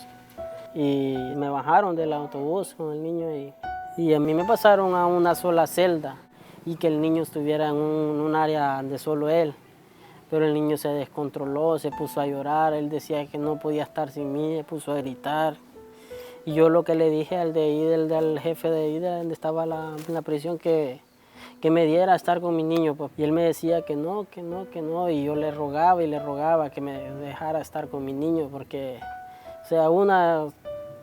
y me bajaron del autobús con el niño y a mí me pasaron a una sola celda y que el niño estuviera en un área de solo él. Pero el niño se descontroló, se puso a llorar, él decía que no podía estar sin mí, se puso a gritar. Y yo lo que le dije al jefe de ahí, donde estaba en la prisión, que me diera a estar con mi niño, pues. Y él me decía que no, y yo le rogaba que me dejara estar con mi niño, porque, o sea, una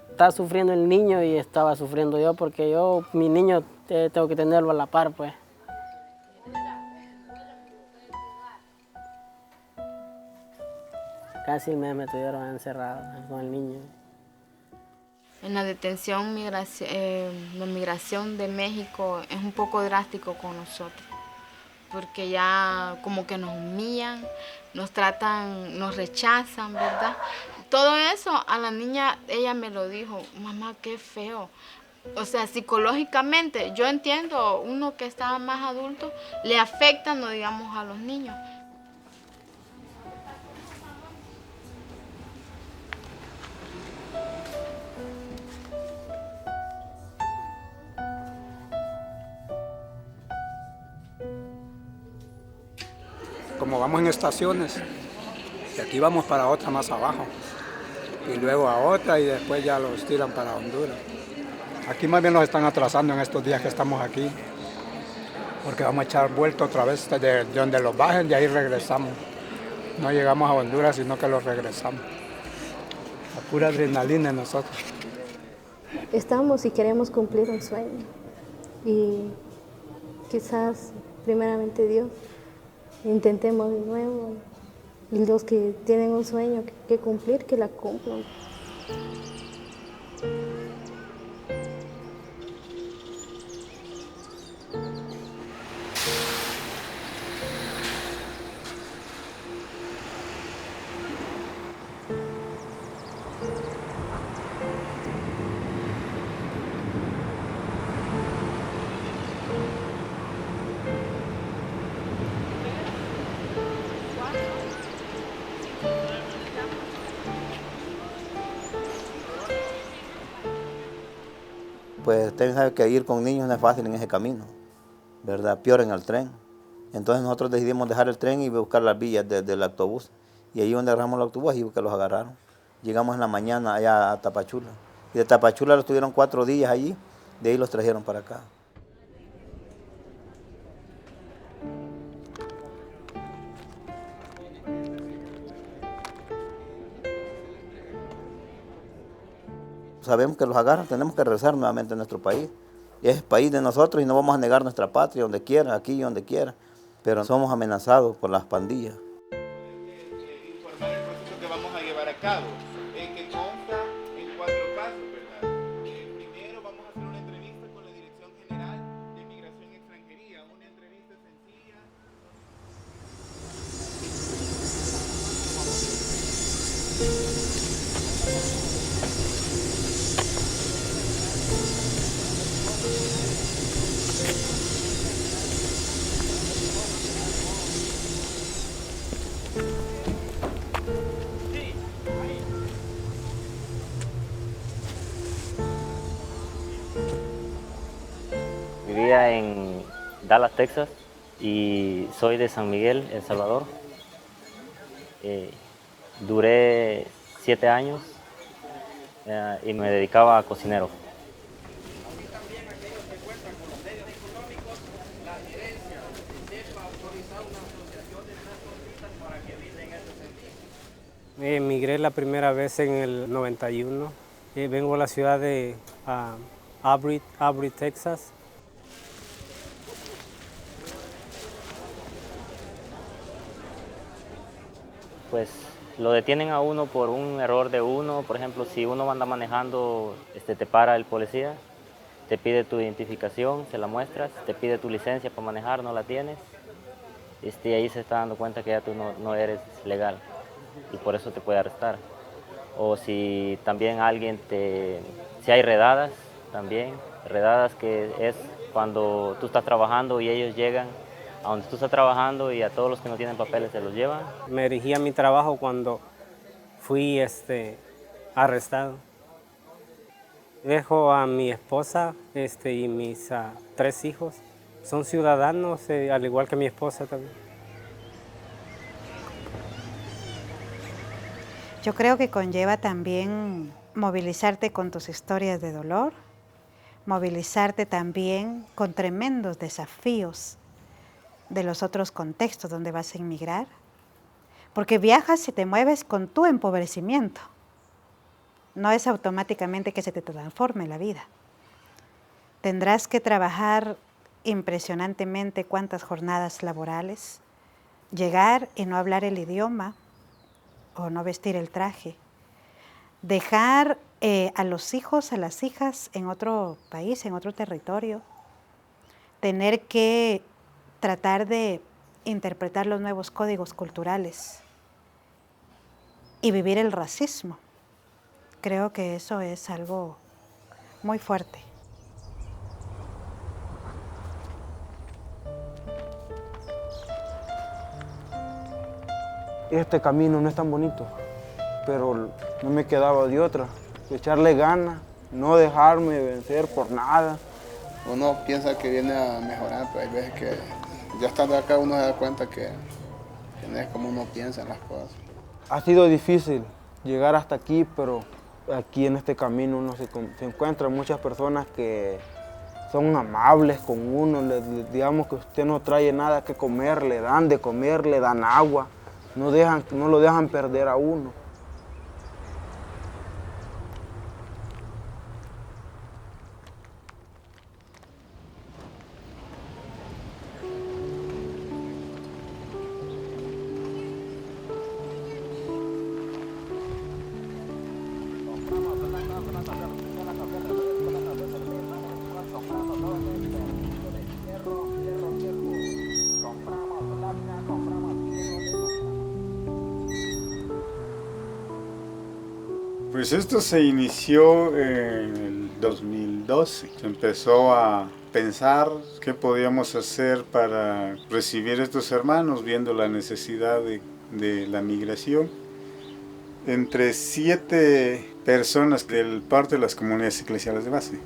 está sufriendo el niño y estaba sufriendo yo, porque mi niño, tengo que tenerlo a la par, pues. Casi me tuvieron encerrado con el niño. En la detención, la migración de México es un poco drástico con nosotros, porque ya como que nos humillan, nos tratan, nos rechazan, ¿verdad? Todo eso a la niña, ella me lo dijo, mamá, qué feo. O sea, psicológicamente, yo entiendo, uno que está más adulto, le afecta, no digamos, a los niños. Como vamos en estaciones, de aquí vamos para otra más abajo, y luego a otra y después ya los tiran para Honduras. Aquí más bien nos están atrasando en estos días que estamos aquí, porque vamos a echar vuelta otra vez de donde los bajen, de ahí regresamos. No llegamos a Honduras, sino que los regresamos. A pura adrenalina en nosotros. Estamos y queremos cumplir un sueño, y quizás primeramente Dios. Intentemos de nuevo, y los que tienen un sueño que cumplir, que la cumplan. Pues usted sabe que ir con niños no es fácil en ese camino, ¿verdad? Peor en el tren. Entonces nosotros decidimos dejar el tren y buscar las vías del autobús. Y ahí donde agarramos el autobús, ahí que los agarraron. Llegamos en la mañana allá a Tapachula. Y de Tapachula los tuvieron 4 días allí, de ahí los trajeron para acá. Sabemos que los agarran, tenemos que regresar nuevamente a nuestro país. Es el país de nosotros y no vamos a negar nuestra patria donde quiera, aquí y donde quiera. Pero somos amenazados por las pandillas. Informar el proceso que vamos a llevar a cabo, que consta en 4 pasos, ¿verdad? Primero vamos a hacer una entrevista con la Dirección General de Migración y Extranjería, una entrevista sencilla. Vivía en Dallas, Texas, y soy de San Miguel, El Salvador. Duré 7 años y me dedicaba a cocinero. Emigré la primera vez en el 91 Vengo a la ciudad de Aubrey, Texas. Pues lo detienen a uno por un error de uno. Por ejemplo, si uno anda manejando, te para el policía, te pide tu identificación, se la muestras, te pide tu licencia para manejar, no la tienes. Ahí se está dando cuenta que ya tú no eres legal y por eso te puede arrestar. O si también si hay redadas también, redadas que es cuando tú estás trabajando y ellos llegan a donde tú estás trabajando y a todos los que no tienen papeles se los llevan. Me dirigí a mi trabajo cuando fui arrestado. Dejo a mi esposa y mis 3 hijos. Son ciudadanos, al igual que mi esposa también. Yo creo que conlleva también movilizarte con tus historias de dolor, movilizarte también con tremendos desafíos de los otros contextos donde vas a inmigrar, porque viajas y te mueves con tu empobrecimiento. No es automáticamente que se te transforme la vida. Tendrás que trabajar impresionantemente cuántas jornadas laborales, llegar y no hablar el idioma o no vestir el traje, dejar a los hijos, a las hijas en otro país, en otro territorio, tener que tratar de interpretar los nuevos códigos culturales y vivir el racismo. Creo que eso es algo muy fuerte. Este camino no es tan bonito, pero no me quedaba de otra, echarle ganas, no dejarme vencer por nada. Uno piensa que viene a mejorar, pero hay veces que ya estando acá uno se da cuenta que no es como uno piensa en las cosas. Ha sido difícil llegar hasta aquí, pero aquí en este camino uno se encuentra muchas personas que son amables con uno, digamos que usted no trae nada que comer, le dan de comer, le dan agua, no lo dejan perder a uno. Pues esto se inició en el 2012. Se empezó a pensar qué podíamos hacer para recibir a estos hermanos, viendo la necesidad de la migración. Entre 7 personas del parte de las comunidades eclesiales de base.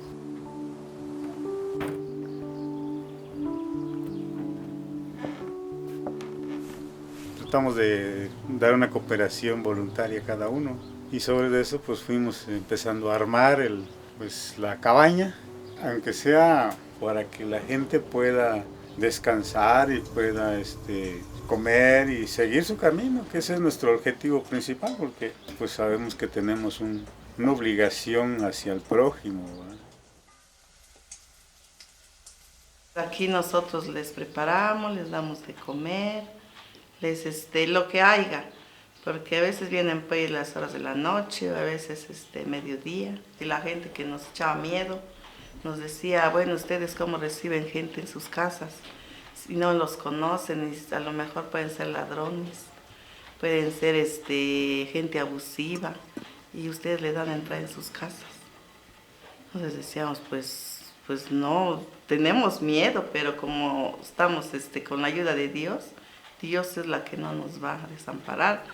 Tratamos de dar una cooperación voluntaria a cada uno. Y sobre eso pues fuimos empezando a armar la cabaña, aunque sea para que la gente pueda descansar y pueda comer y seguir su camino, que ese es nuestro objetivo principal, porque pues sabemos que tenemos una obligación hacia el prójimo, ¿verdad? Aquí nosotros les preparamos, les damos de comer, lo que haya. Porque a veces vienen pues las horas de la noche, a veces mediodía, y la gente que nos echaba miedo nos decía, bueno, ¿ustedes cómo reciben gente en sus casas? Si no los conocen, y a lo mejor pueden ser ladrones, pueden ser gente abusiva, y ustedes le dan entrada en sus casas. Entonces decíamos, pues no, tenemos miedo, pero como estamos con la ayuda de Dios, Dios es la que no nos va a desamparar.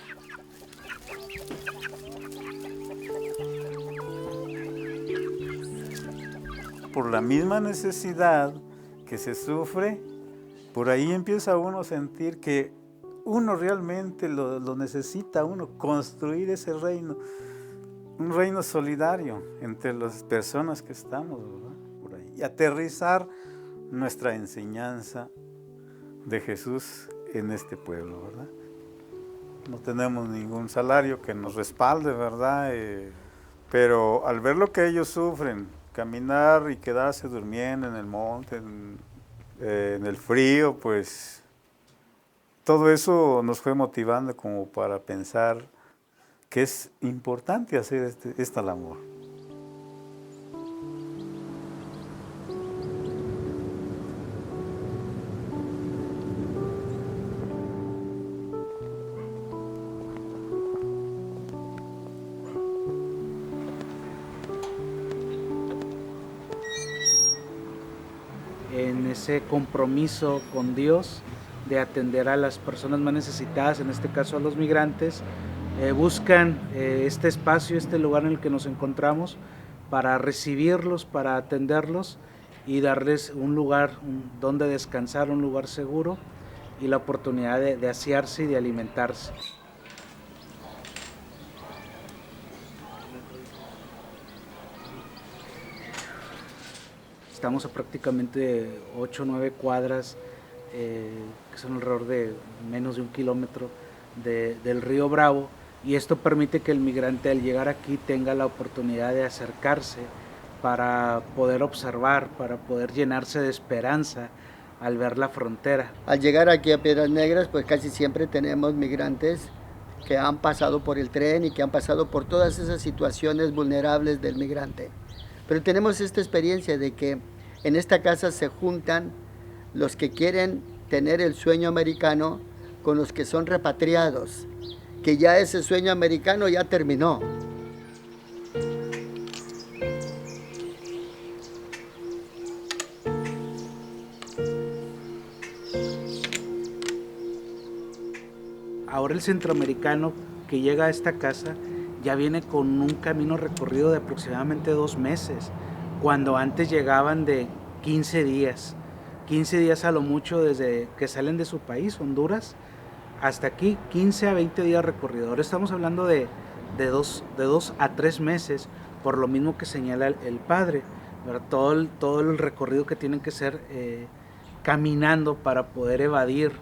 Por la misma necesidad que se sufre, por ahí empieza uno a sentir que uno realmente lo necesita, uno construir ese reino, un reino solidario entre las personas que estamos, ¿verdad? Por ahí, y aterrizar nuestra enseñanza de Jesús en este pueblo, ¿verdad? No tenemos ningún salario que nos respalde, ¿verdad? Pero al ver lo que ellos sufren, caminar y quedarse durmiendo en el monte, en el frío, pues todo eso nos fue motivando como para pensar que es importante hacer esta labor. En ese compromiso con Dios de atender a las personas más necesitadas, en este caso a los migrantes, buscan este espacio, este lugar en el que nos encontramos para recibirlos, para atenderlos y darles un lugar donde descansar, un lugar seguro y la oportunidad de asearse y de alimentarse. Estamos a prácticamente 8 o 9 cuadras, que son alrededor de menos de 1 kilómetro del río Bravo, y esto permite que el migrante al llegar aquí tenga la oportunidad de acercarse para poder observar, para poder llenarse de esperanza al ver la frontera. Al llegar aquí a Piedras Negras, pues casi siempre tenemos migrantes que han pasado por el tren y que han pasado por todas esas situaciones vulnerables del migrante. Pero tenemos esta experiencia de que en esta casa se juntan los que quieren tener el sueño americano con los que son repatriados, que ya ese sueño americano ya terminó. Ahora el centroamericano que llega a esta casa ya viene con un camino recorrido de aproximadamente 2 meses, cuando antes llegaban de 15 días a lo mucho desde que salen de su país, Honduras, hasta aquí, 15 a 20 días recorrido. Ahora estamos hablando de 2 a 3 meses, por lo mismo que señala el padre, ¿verdad? Todo el recorrido que tienen que hacer caminando para poder evadir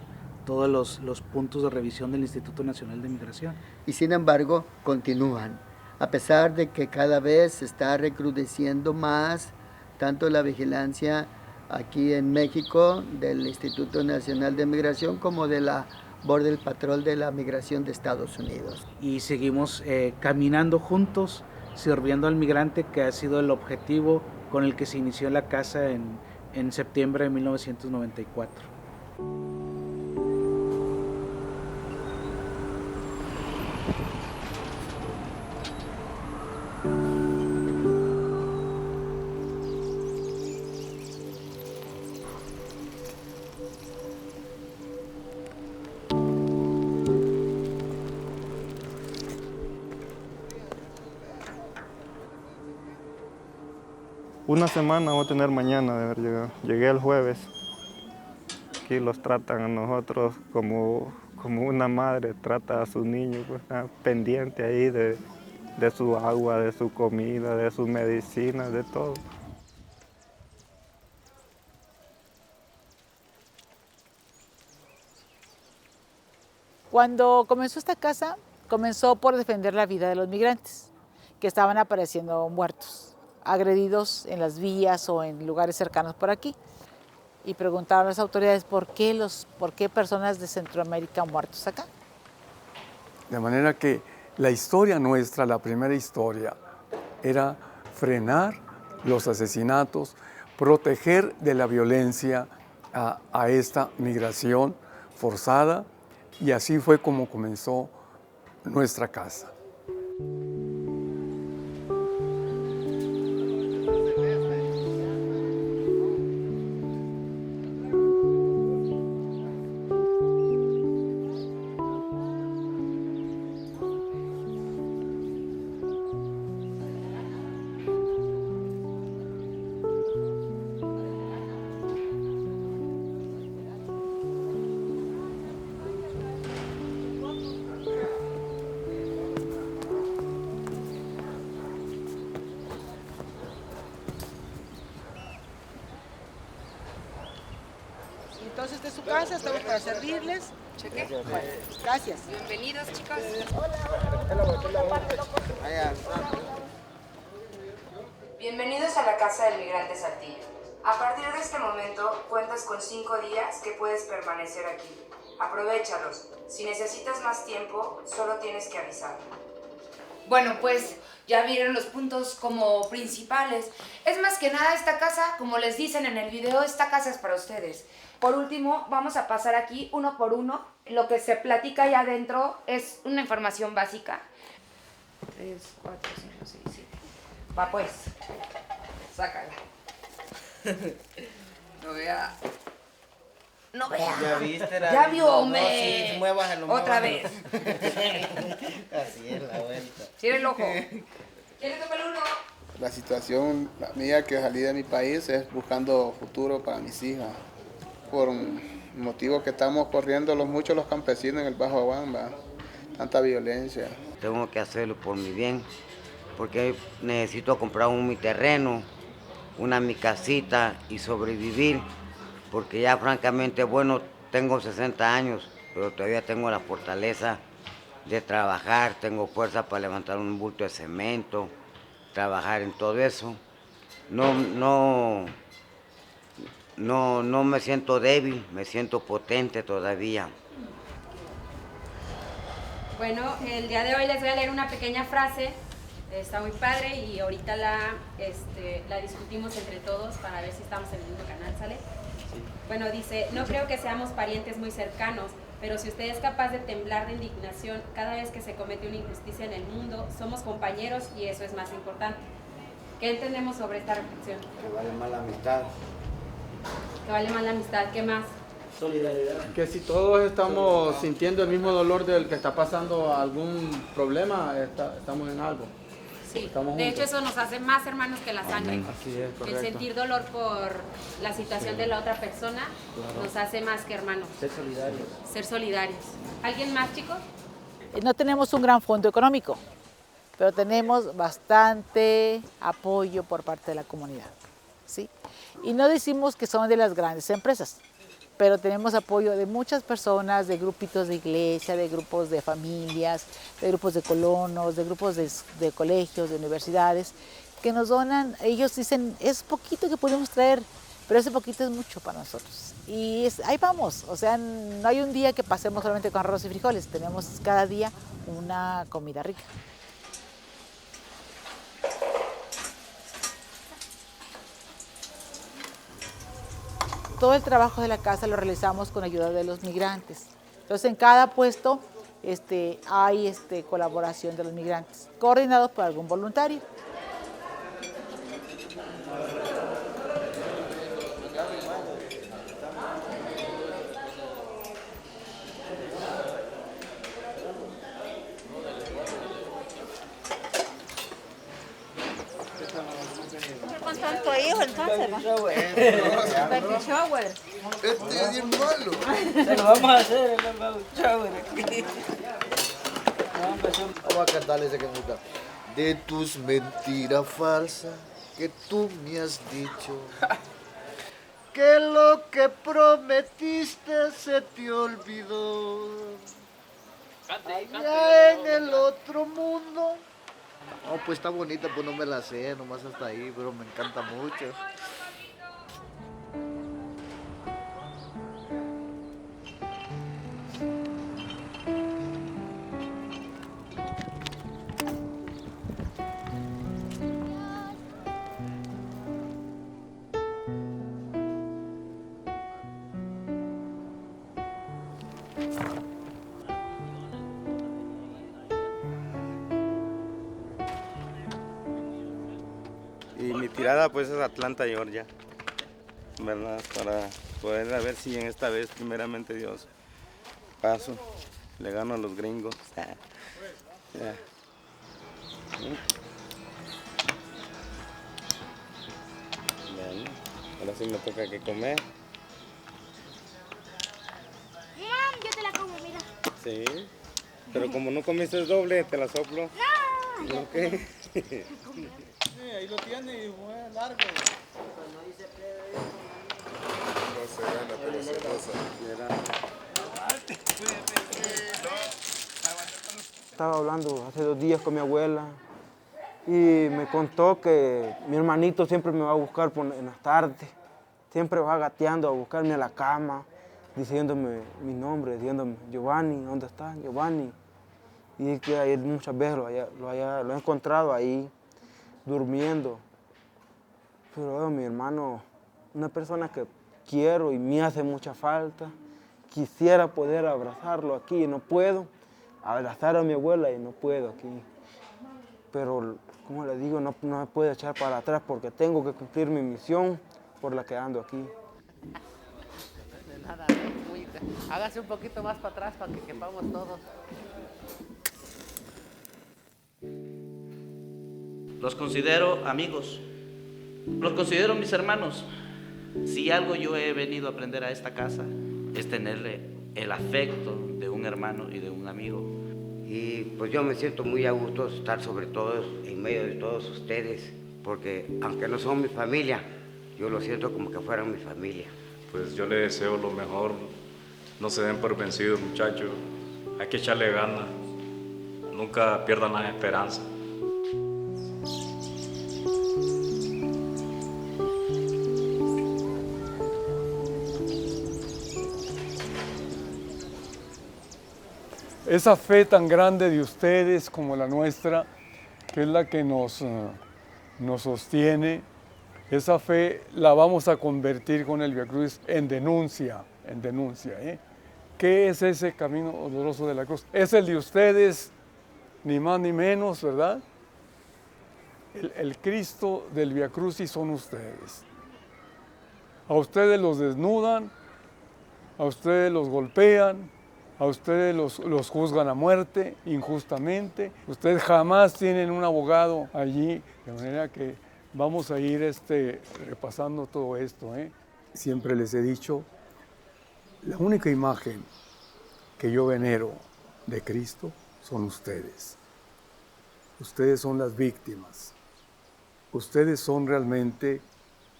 todos los puntos de revisión del Instituto Nacional de Migración. Y sin embargo, continúan, a pesar de que cada vez se está recrudeciendo más tanto la vigilancia aquí en México del Instituto Nacional de Migración como de la Border Patrol de la Migración de Estados Unidos. Y seguimos caminando juntos, sirviendo al migrante, que ha sido el objetivo con el que se inició la casa en septiembre de 1994. Una semana voy a tener mañana de haber llegado. Llegué el jueves. Aquí los tratan a nosotros como una madre trata a su niño, pues, está pendiente ahí de su agua, de su comida, de sus medicinas, de todo. Cuando comenzó esta casa, comenzó por defender la vida de los migrantes que estaban apareciendo muertos, agredidos en las vías o en lugares cercanos por aquí. Y preguntaron a las autoridades por qué personas de Centroamérica muertos acá. De manera que la historia nuestra, la primera historia, era frenar los asesinatos, proteger de la violencia a esta migración forzada, y así fue como comenzó nuestra casa. Entonces, esta es su casa, estamos para servirles. Bueno, gracias. Bienvenidos, chicos. Bienvenidos a la Casa del Migrante Saltillo. A partir de este momento, cuentas con 5 días que puedes permanecer aquí. Aprovéchalos. Si necesitas más tiempo, solo tienes que avisar. Bueno, pues ya vieron los puntos como principales. Es más que nada esta casa, como les dicen en el video, esta casa es para ustedes. Por último, vamos a pasar aquí uno por uno. Lo que se platica allá adentro es una información básica. 3, 4, 5, 6, 7. Va pues, sácala. No vea. No vea. Ya viste la. Ya vio, no, hombre. sí, muévaselo, Otra muévaselo. vez. Así es la vuelta. Cierra el ojo. ¿Quieres tomar uno? La situación mía que salí de mi país es buscando futuro para mis hijas. Por motivo que estamos corriendo muchos los campesinos en el Bajo Abamba. Tanta violencia. Tengo que hacerlo por mi bien, porque necesito comprar mi terreno, mi casita y sobrevivir, porque ya francamente, bueno, tengo 60 años, pero todavía tengo la fortaleza de trabajar, tengo fuerza para levantar un bulto de cemento, trabajar en todo eso. No me siento débil, me siento potente todavía. Bueno, el día de hoy les voy a leer una pequeña frase, está muy padre y ahorita la discutimos entre todos para ver si estamos en el mismo canal, ¿sale? Sí. Bueno, dice, no creo que seamos parientes muy cercanos, pero si usted es capaz de temblar de indignación cada vez que se comete una injusticia en el mundo, somos compañeros y eso es más importante. ¿Qué entendemos sobre esta reflexión? Que vale más la amistad. Que vale más la amistad, ¿qué más? Solidaridad. Que si todos estamos sintiendo el mismo dolor del que está pasando algún problema, estamos en algo. Sí, estamos de juntos. hecho eso nos hace más hermanos que la sangre. Así es, correcto. El sentir dolor por la situación de la otra persona nos hace más que hermanos. Ser solidarios. Ser solidarios. ¿Alguien más, chicos? No tenemos un gran fondo económico, pero tenemos bastante apoyo por parte de la comunidad, ¿sí? Y no decimos que son de las grandes empresas, pero tenemos apoyo de muchas personas, de grupitos de iglesia, de grupos de familias, de grupos de colonos, de grupos de colegios, de universidades, que nos donan. Ellos dicen, es poquito que podemos traer, pero ese poquito es mucho para nosotros. Y ahí vamos, o sea, no hay un día que pasemos solamente con arroz y frijoles, tenemos cada día una comida rica. Todo el trabajo de la casa lo realizamos con ayuda de los migrantes. Entonces, en cada puesto hay colaboración de los migrantes, coordinados por algún voluntario. Con tanto hijo, entonces, ¿va? Baby shower. Este es bien malo. Se lo vamos a hacer el baby shower aquí. Vamos a cantarle ese que me gusta. De tus mentiras falsas que tú me has dicho, que lo que prometiste se te olvidó. Allá en el otro mundo. No, pues está bonita, pues no me la sé, nomás hasta ahí, pero me encanta mucho. Y mi tirada pues es Atlanta, Georgia, ¿verdad? Para poder ver si en esta vez, primeramente Dios, paso, le gano a los gringos. Ya. Bueno, ahora sí me toca que comer. Yo te la como, mira. Sí, pero como no comiste doble, te la soplo. No. ¿Ok? Ahí lo tiene y fue largo. No se gana, pero se goza. Estaba hablando hace 2 días con mi abuela Y me contó que mi hermanito siempre me va a buscar en las tardes. Siempre va gateando a buscarme a la cama, diciéndome mi nombre, diciéndome, Giovanni, ¿dónde estás, Giovanni? Y que ahí muchas veces lo he encontrado ahí, durmiendo. Pero mi hermano, una persona que quiero y me hace mucha falta. Quisiera poder abrazarlo aquí y no puedo. Abrazar a mi abuela y no puedo aquí. Pero, como le digo, no me puedo echar para atrás porque tengo que cumplir mi misión por la que ando aquí. De nada, hágase un poquito más para atrás para que quepamos todos. Los considero amigos, los considero mis hermanos. Si algo yo he venido a aprender a esta casa es tenerle el afecto de un hermano y de un amigo. Y pues yo me siento muy a gusto de estar sobre todo en medio de todos ustedes, porque aunque no son mi familia, yo lo siento como que fueran mi familia. Pues yo les deseo lo mejor, no se den por vencidos, muchachos, hay que echarle ganas, nunca pierdan la esperanza. Esa fe tan grande de ustedes como la nuestra, que es la que nos sostiene, esa fe la vamos a convertir con el Vía Crucis en denuncia, ¿eh? ¿Qué es ese camino doloroso de la cruz? Es el de ustedes, ni más ni menos, ¿verdad? El Cristo del Vía Crucis son ustedes. A ustedes los desnudan, a ustedes los golpean, a ustedes los juzgan a muerte injustamente. Ustedes jamás tienen un abogado allí, de manera que vamos a ir repasando todo esto, ¿eh? Siempre les he dicho, la única imagen que yo venero de Cristo son ustedes. Ustedes son las víctimas. Ustedes son realmente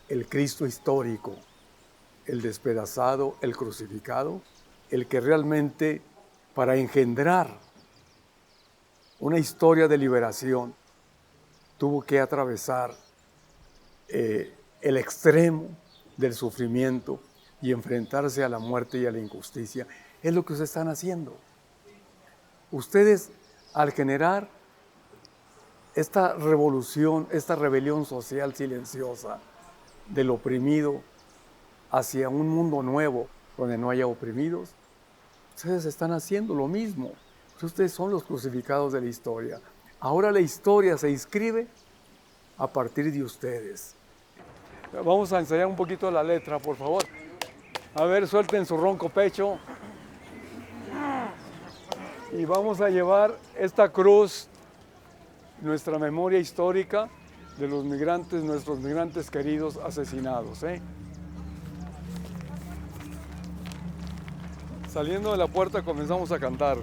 el Cristo histórico, el despedazado, el crucificado, el que realmente, para engendrar una historia de liberación, tuvo que atravesar el extremo del sufrimiento y enfrentarse a la muerte y a la injusticia. Es lo que ustedes están haciendo. Ustedes, al generar esta revolución, esta rebelión social silenciosa del oprimido hacia un mundo nuevo donde no haya oprimidos, ustedes están haciendo lo mismo. Ustedes son los crucificados de la historia. Ahora la historia se inscribe a partir de ustedes. Vamos a ensayar un poquito la letra, por favor. A ver, suelten su ronco pecho. Y vamos a llevar esta cruz, nuestra memoria histórica de los migrantes, nuestros migrantes queridos asesinados, ¿eh? Saliendo de la puerta comenzamos a cantar.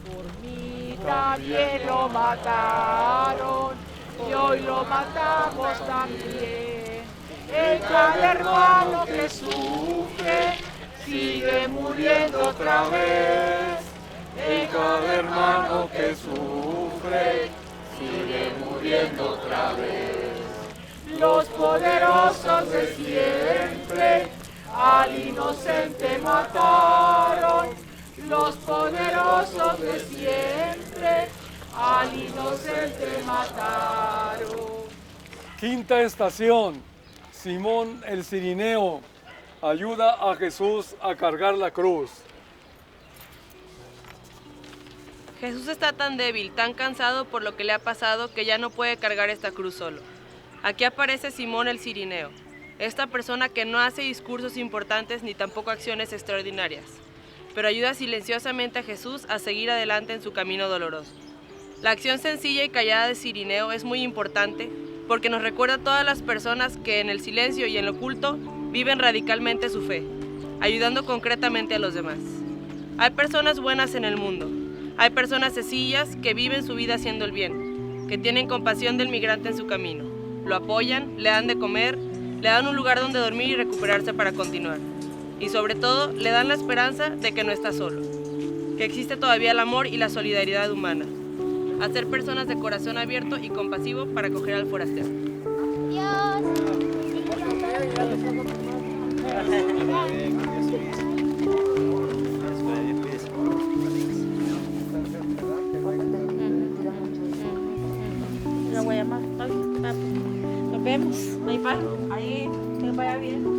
Por mí también lo mataron y hoy lo matamos también. En cada hermano que sufre sigue muriendo otra vez. En cada hermano que sufre sigue muriendo otra vez. Los poderosos de siempre al inocente mataron, los poderosos de siempre al inocente mataron. Quinta estación, Simón el Cirineo ayuda a Jesús a cargar la cruz. Jesús está tan débil, tan cansado por lo que le ha pasado que ya no puede cargar esta cruz solo. Aquí aparece Simón el Cirineo. Esta persona que no hace discursos importantes ni tampoco acciones extraordinarias, pero ayuda silenciosamente a Jesús a seguir adelante en su camino doloroso. La acción sencilla y callada de Cirineo es muy importante porque nos recuerda a todas las personas que en el silencio y en lo oculto viven radicalmente su fe, ayudando concretamente a los demás. Hay personas buenas en el mundo, hay personas sencillas que viven su vida haciendo el bien, que tienen compasión del migrante en su camino, lo apoyan, le dan de comer, le dan un lugar donde dormir y recuperarse para continuar. Y sobre todo, le dan la esperanza de que no está solo, que existe todavía el amor y la solidaridad humana. a ser personas de corazón abierto y compasivo para acoger al forastero. Lo voy a llamar, papi. Nos vemos, mi padre. Ahí, que vaya bien.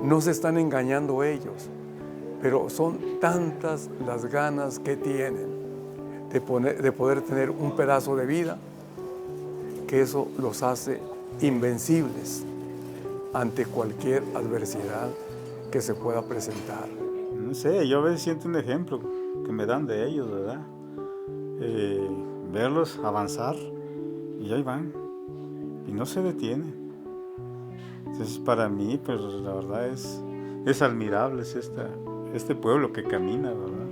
No se están engañando ellos, pero son tantas las ganas que tienen de poder tener un pedazo de vida que eso los hace invencibles ante cualquier adversidad que se pueda presentar. No sé, yo a veces siento un ejemplo que me dan de ellos, ¿verdad? Verlos avanzar y ahí van, y no se detienen. Entonces para mí, pues la verdad es admirable este pueblo que camina, ¿verdad?